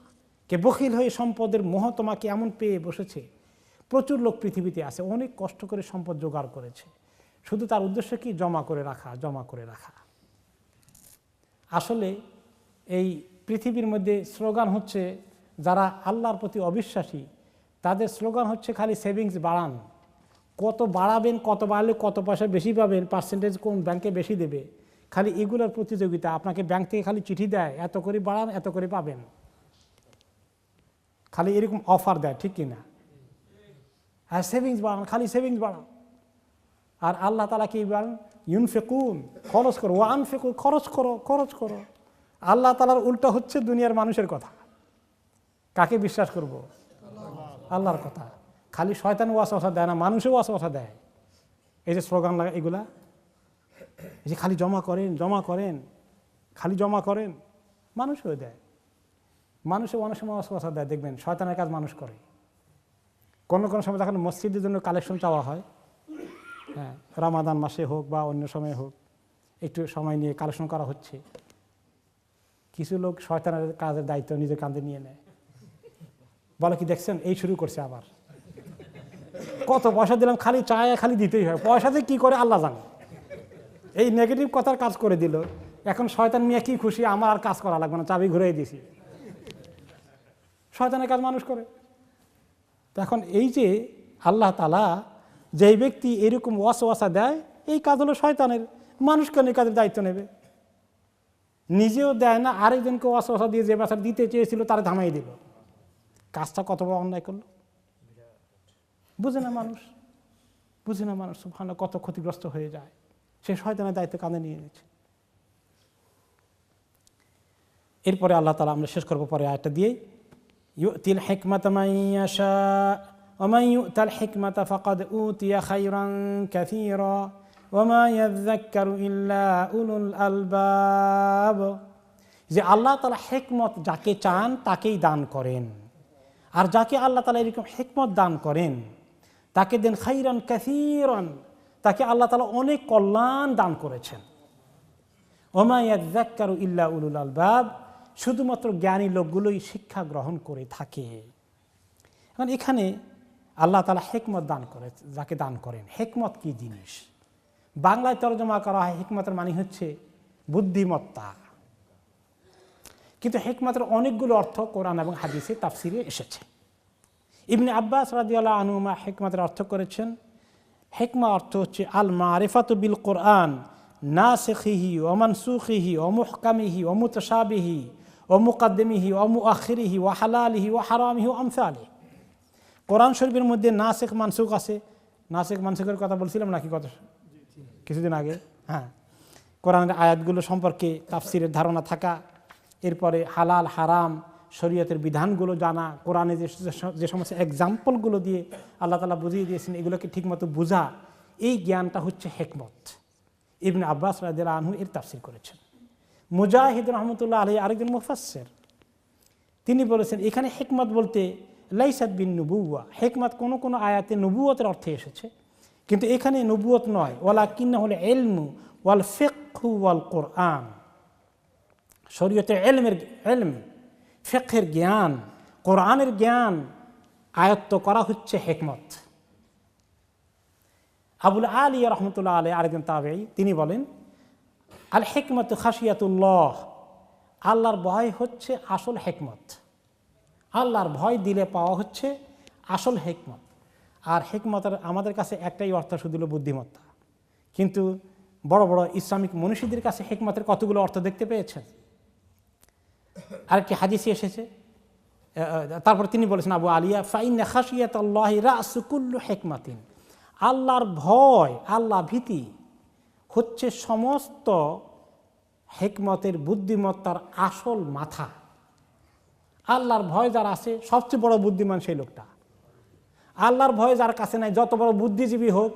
কে বখিল হয়ে সম্পদের মোহ তোমাকে এমন পেয়ে বসেছে। প্রচুর লোক পৃথিবীতে আছে, অনেক কষ্ট করে সম্পদ জোগাড় করেছে, শুধু তার উদ্দেশ্য কি জমা করে রাখা, জমা করে রাখা। আসলে এই পৃথিবীর মধ্যে স্লোগান হচ্ছে, যারা আল্লাহর প্রতি অবিশ্বাসী তাদের স্লোগান হচ্ছে খালি সেভিংস বাড়ান, কত বাড়াবেন, কত বাড়লে কত পয়সা বেশি পাবেন, পার্সেন্টেজ কোন ব্যাংকে বেশি দেবে, খালি এগুলোর প্রতিযোগিতা। আপনাকে ব্যাংক থেকে খালি চিঠি দেয়, এত করে বাড়ান এত করে পাবেন, খালি এরকম অফার দেয়, ঠিক কিনা? হ্যাঁ, সেভিংস বাড়ান, খালি সেভিংস বাড়ান। আর আল্লাহ তাআলা কি বলেন? ইউনফিকুন, খরচ করো, ওয়ানফিকু, খরচ করো, খরচ করো। আল্লাহ তাআলার উল্টা হচ্ছে দুনিয়ার মানুষের কথা। কাকে বিশ্বাস করব? আল্লাহর কথা। খালি শয়তান ওয়াসওয়াসা দেয় না, মানুষও ওয়াসওয়াসা দেয়। এই যে স্লোগান লাগা, এগুলা এই যে খালি জমা করেন জমা করেন, খালি জমা করেন, মানুষও দেয়। মানুষও অনেক সময় ওয়াসওয়াসা দেয়, দেখবেন শয়তানের কাজ মানুষ করে। কোনো কোনো সময় যখন মসজিদের জন্য কালেকশন চাওয়া হয়, হ্যাঁ, রমাদান মাসে হোক বা অন্য সময় হোক, একটু সময় নিয়ে কালেকশন করা হচ্ছে, কিছু লোক শয়তানের কাজের দায়িত্ব নিজের কাঁধে নিয়ে নেয়, বলে কি দেখছেন এই শুরু করছে আবার, কত পয়সা দিলাম, খালি চায়, খালি দিতেই হয়, পয়সাতে কি করে আল্লাহ জানে। এই নেগেটিভ কথার কাজ করে দিল। এখন শয়তান মিয়া কি খুশি, আমার আর কাজ করা লাগবে না, চাবি ঘুরিয়ে দিছি। শয়তানের কাজ মানুষ করে। এখন এই যে আল্লাহ তাআলা যেই ব্যক্তি এরকম ওয়াসওয়াসা দেয়, এই কাজ হলো শয়তানের। মানুষ কেন এই কাজের দায়িত্ব নেবে? নিজেও দেয় না, আরেকজনকে ওয়াসওয়াসা দিয়ে যে বাচ্চা দিতে চেয়েছিল তারা থামাই দিল। কাজটা কত বড় অন্যায় করলো, বুঝে না মানুষ, বুঝে না মানুষ। সুবহানাল্লাহ, কত ক্ষতিগ্রস্ত হয়ে যায়। সে শয়তানের দায়িত্ব কাঁধে নিয়ে নিয়েছে। এরপরে আল্লাহ তাআলা, আমরা শেষ করবো পরে আয়াতটা দিয়েই, ইউতিল হিকমাতা মান ইয়াশা ওয়া মান ইউতাল হিকমাতা ফাকাদ উতিয়া খায়রান কাসীরা ওয়া মা ইয়াযাক্কারু ইল্লা উলুল আলবাব। যে আল্লাহ তাআলা হিকমত যাকে চান তাকেই দান করেন, আর যাকে আল্লাহ তাআলা এরকম হিকমত দান করেন তাকে দেন খায়রান কাসীরান, তাকে আল্লাহ তাআলা অনেক কল্যাণ দান করেছেন। ওয়া মা ইয়াযাক্কারু ইল্লা উলুল আলবাব, শুধুমাত্র জ্ঞানী লোকগুলোই শিক্ষা গ্রহণ করে থাকে। এখন এখানে আল্লাহ তাআলা হিকমত দান করে, যাকে দান করেন। হিকমত কি জিনিস? বাংলায় তরজমা করা হয় হিকমতের মানে হচ্ছে বুদ্ধিমত্তা, কিন্তু হিকমতের অনেকগুলো অর্থ কোরআন এবং হাদিসে তাফসিরে এসেছে। ইবনে আব্বাস রাদিয়াল্লাহু আনহুমা হিকমতের অর্থ করেছেন, হিকমা অর্থ হচ্ছে আল মারিফাতু বিল কোরআন নাসিখিহি ওয়া মানসুখিহি ওয়া মুহকামিহি ওয়া মুতাশাবিহি ওয়া মুকাদ্দিমিহি ওয়া মুআখিরিহি ওয়া হালালিহি ওয়া হারামিহি ওয়া আমসালিহি। কোরআন শরীফের মধ্যে নাসিখ মানসুখ আছে। নাসিখ মানসুখের কথা বলছিলাম নাকি কত কিছুদিন আগে? হ্যাঁ, কোরআনের আয়াতগুলো সম্পর্কে তাফসিরের ধারণা থাকা, এরপরে হালাল হারাম শরীয়তের বিধানগুলো জানা, কোরআনে যে সমস্ত এক্সাম্পলগুলো দিয়ে আল্লাহ তাআলা বুঝিয়ে দিয়েছেন এগুলোকে ঠিকমতো বোঝা, এই জ্ঞানটা হচ্ছে হিকমত। ইবনে আব্বাস রাদিয়াল্লাহু আনহু এর তাফসির করেছেন। মুজাহিদ রহমতুল্লাহ আলাইহি আরেকজন মুফাসসির, তিনি বলেছেন এখানে হিকমত বলতে লাইসাত বিন নুবুওয়া, হিকমত কোনো কোনো আয়াতে নবুয়তের অর্থে এসেছে, কিন্তু এখানে নবুয়ত নয়। ওয়ালাকিন্নাহু ইলমু ওয়াল ফিকহু ওয়াল কোরআন, শরীয়তের ইলম, ফিকহের জ্ঞান, কোরআনের জ্ঞান আয়ত্ত করা হচ্ছে হিকমত। আবুল আলী রহমতুল্লাহ আলী আরেকজন তাবেঈ, তিনি বলেন আল হিকমত খাশিয়াতুল্লাহ, আল্লাহর ভয় হচ্ছে আসল হিকমত। আল্লাহর ভয় দিলে পাওয়া হচ্ছে আসল হিকমত। আর হিকমতের আমাদের কাছে একটাই অর্থ শুধু হলো বুদ্ধিমত্তা, কিন্তু বড় বড় ইসলামিক মনীষীদের কাছে হিকমতের কতগুলো অর্থ দেখতে পেয়েছেন। আরেকটি হাদিসে এসেছে, তারপর তিনি বলেছেন আবু আলিয়া ফাইন্না খাশিয়াতাল্লাহি রাসু কুল্লু হিকমাতিন, আল্লাহর ভয়, আল্লাহ ভীতি হচ্ছে সমস্ত হিকমতের, বুদ্ধিমত্তার আসল মাথা। আল্লাহর ভয় যার আছে সবচেয়ে বড় বুদ্ধিমান সেই লোকটা। আল্লাহর ভয় যার কাছে নাই, যত বড় বুদ্ধিজীবী হোক,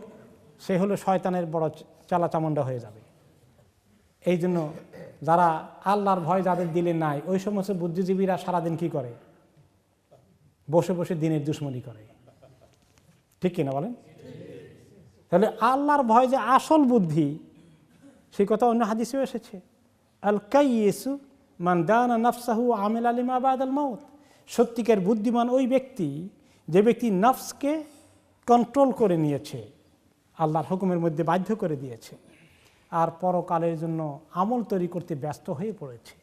সে হলো শয়তানের বড় চালাচামুন্ডা হয়ে যাবে। এই জন্য যারা আল্লাহর ভয় যাদের দিলে নাই, ওই সমস্ত বুদ্ধিজীবীরা সারাদিন কি করে? বসে বসে দিনের দুশ্মনী করে। ঠিক কিনা বলেন? তাহলে আল্লাহর ভয় যে আসল বুদ্ধি, সেই কথা অন্য হাদিসেও এসেছে, আল কাইয়িসু মান দানা নাফসাহু আমিলা লিমা বাদাল মাউত। সত্যিকার বুদ্ধিমান ওই ব্যক্তি যে ব্যক্তি নফসকে কন্ট্রোল করে নিয়েছে, আল্লাহর হুকুমের মধ্যে বাধ্য করে দিয়েছে, আর পরকালের জন্য আমল তৈরি করতে ব্যস্ত হয়ে পড়েছে,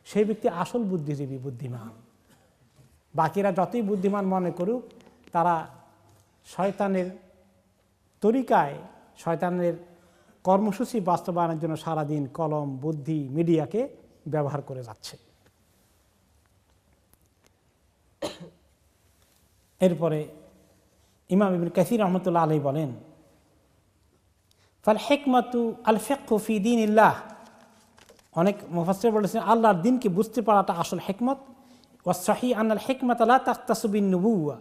সেই ব্যক্তি আসল বুদ্ধিজীবী, বুদ্ধিমান। বাকিরা যতই বুদ্ধিমান মনে করুক, তারা শয়তানের তরিকায়, শয়তানের কর্মসূচি বাস্তবায়নের জন্য সারাদিন কলম, বুদ্ধি, মিডিয়াকে ব্যবহার করে যাচ্ছে। এরপরে ইমাম ইবনে কাসির রহমতুল্লাহ আলাইহি বলেন ফাল হিকমাতু আল ফিকহু ফি দীনিল্লাহ। অনেক মুফাসসির বলেছেন আল্লাহর দ্বীনকে বুঝতে পারাটা আসল হিকমত। ওয়া সহিহ আনাল হিকমাতা লা তাখতাসু বিন নুবুওয়া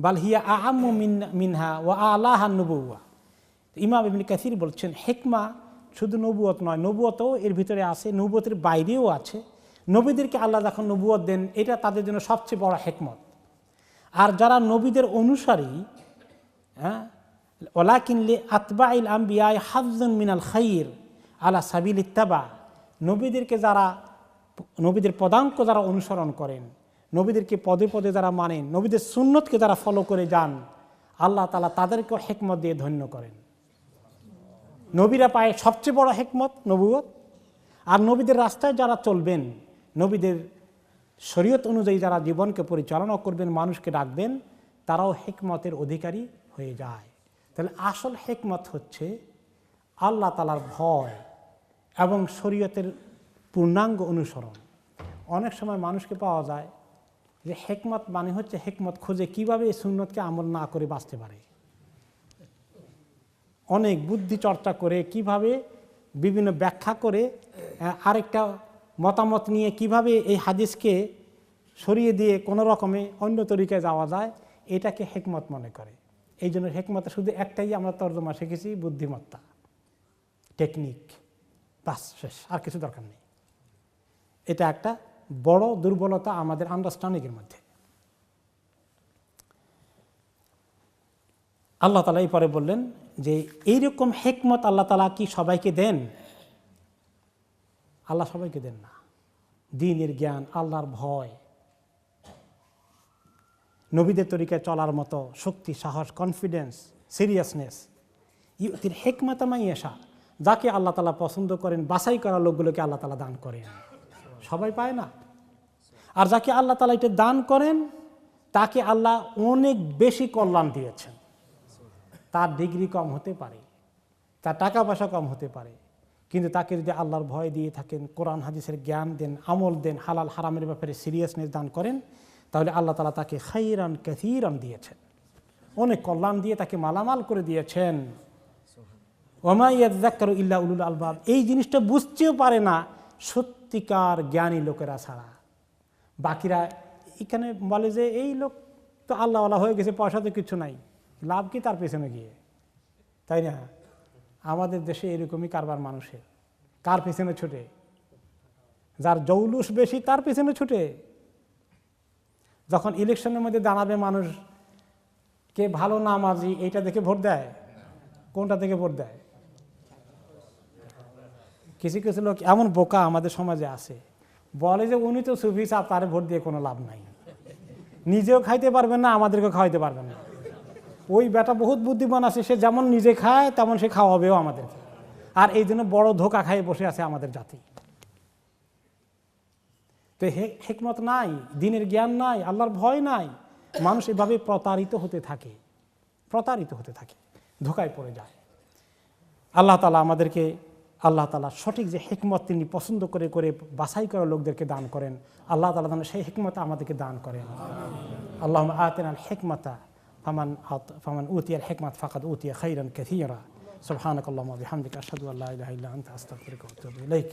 বাল হিয়া আআম্মু মিনহা ওয়া আলাহা নুবুওয়া। ইমাম ইবনে কাসির বলছেন হিকমা শুধু নবুয়ত নয়, নবুয়তও এর ভিতরে আছে, নবুয়তের বাইরেও আছে। নবীদেরকে আল্লাহ যখন নবুয়ত দেন, এটা তাদের জন্য সবচেয়ে বড় হিকমত। আর যারা নবীদের অনুসারী, ওয়ালাকিন লি আতবাইল আম্বিয়া হাজ্জুন মিনাল খাইর আলা সাবিল ইত্তাবা, নবীদেরকে যারা, নবীদের পদাঙ্ক যারা অনুসরণ করেন, নবীদেরকে পদে পদে যারা মানেন, নবীদের সুন্নতকে যারা ফলো করে যান, আল্লাহ তাআলা তাদেরকেও হিকমত দিয়ে ধন্য করেন। নবীরা পায় সবচেয়ে বড় হিকমত নবুয়ত। আর নবীদের রাস্তায় যারা চলবেন, নবীদের শরীয়ত অনুযায়ী যারা জীবনকে পরিচালনা করবেন, মানুষকে ডাকবেন, তারাও হিকমতের অধিকারী হয়ে যায়। তাহলে আসল হিকমত হচ্ছে আল্লাহ তাআলার ভয় এবং শরীয়তের পূর্ণাঙ্গ অনুসরণ। অনেক সময় মানুষকে পাওয়া যায় যে হিকমত মানে হচ্ছে হিকমত খোঁজে কীভাবে এই সুন্নতকে আমল না করে বাঁচতে পারে, অনেক বুদ্ধি চর্চা করে কিভাবে বিভিন্ন ব্যাখ্যা করে আরেকটা মতামত নিয়ে কিভাবে এই হাদিসকে সরিয়ে দিয়ে কোনো রকমে অন্য তরিকায় যাওয়া যায়, এটাকে হিকমত মনে করে। এই জন্য হিকমতে শুধু একটাই আমরা তর্জমা শিখেছি, বুদ্ধিমত্তা, টেকনিক, বাস, শেষ, আর কিছু দরকার নেই। এটা একটা বড় দুর্বলতা আমাদের আন্ডারস্ট্যান্ডিংয়ের মধ্যে। আল্লাহ তাআলা এই পরে বললেন যে এইরকম হিকমত আল্লাহ তাআলা কি সবাইকে দেন? আল্লাহ সবাইকে দেন না। দ্বীনের জ্ঞান, আল্লাহর ভয়, নবীদের তরিকায় চলার মতো শক্তি, সাহস, কনফিডেন্স, সিরিয়াসনেস, ইউতিল হিকমাতা মান ইয়াশা, যাকে আল্লাহ তাআলা পছন্দ করেন, বাছাই করা লোকগুলোকে আল্লাহ তাআলা দান করেন। সবাই পায় না। আর যাকে আল্লাহ তাআলা এটা দান করেন, তাকে আল্লাহ অনেক বেশি কল্যাণ দিয়েছেন। তার ডিগ্রি কম হতে পারে, তার টাকা পয়সা কম হতে পারে, কিন্তু তাকে যদি আল্লাহর ভয় দিয়ে থাকেন, কোরআন হাদিসের জ্ঞান দেন, আমল দেন, হালাল হারামের ব্যাপারে সিরিয়াসনেস দান করেন, তাহলে আল্লাহ তাআলা তাকে খাইরান কাসীরান দিয়েছেন, অনেক কল্যাণ দিয়ে তাকে মালামাল করে দিয়েছেন। ওমা ইয়াযাক্কারু ইল্লা উলুল আলবাব। এই জিনিসটা বুঝতেও পারে না সত্যিকার জ্ঞানী লোকেরা ছাড়া। বাকিরা এখানে বলে যে এই লোক তো আল্লাহওয়ালা হয়ে গেছে, পয়সা তো কিছু নাই, লাভ কি তার পেছনে গিয়ে, তাই না? আমাদের দেশে এরকমই কারবার মানুষের। কার পেছনে ছুটে? যার জৌলুস বেশি তার পেছনে ছুটে। যখন ইলেকশনের মধ্যে দাঁড়াবে মানুষ, কে ভালো নামাজি এইটা দেখে ভোট দেয়, কোনটা থেকে ভোট দেয়? কিছু কিছু লোক এমন বোকা আমাদের সমাজে আছে, বলে যে উনি তো সুফি সাহেব, তারে ভোট দিয়ে কোনো লাভ নাই, নিজেও খাইতে পারবেন না, আমাদেরকেও খাওয়াইতে পারবেন না। ওই বেটা বহুত বুদ্ধিমান আছে, সে যেমন নিজে খায় তেমন সে খাওয়াবেও আমাদেরকে। আর এই জন্য বড় ধোকা খাইয়ে বসে আছে আমাদের জাতি। তো হিকমত নাই, দিনের জ্ঞান নাই, আল্লাহর ভয় নাই, মানুষ এভাবে প্রতারিত হতে থাকে, ধোকায় পড়ে যায়। আল্লাহ তাআলা আমাদেরকে, আল্লাহ তাআলা সঠিক যে হিকমত তিনি পছন্দ করে করে বাছাই করা লোকদেরকে দান করেন, আল্লাহ তাআলা যেন সেই হিকমত আমাদেরকে দান করেন। আল্লাহুম্মা আতিনাল হিকমাতা ফামান উতিয়াল হিকমাত ফাকাদ উতিয়া খাইরান কাসীরা। সুবহানাকাল্লাহুম্মা ওয়া বিহামদিকা আশহাদু আল্লা ইলাহা ইল্লা আনতা আস্তাগফিরুকা ওয়া আতুবু ইলাইক।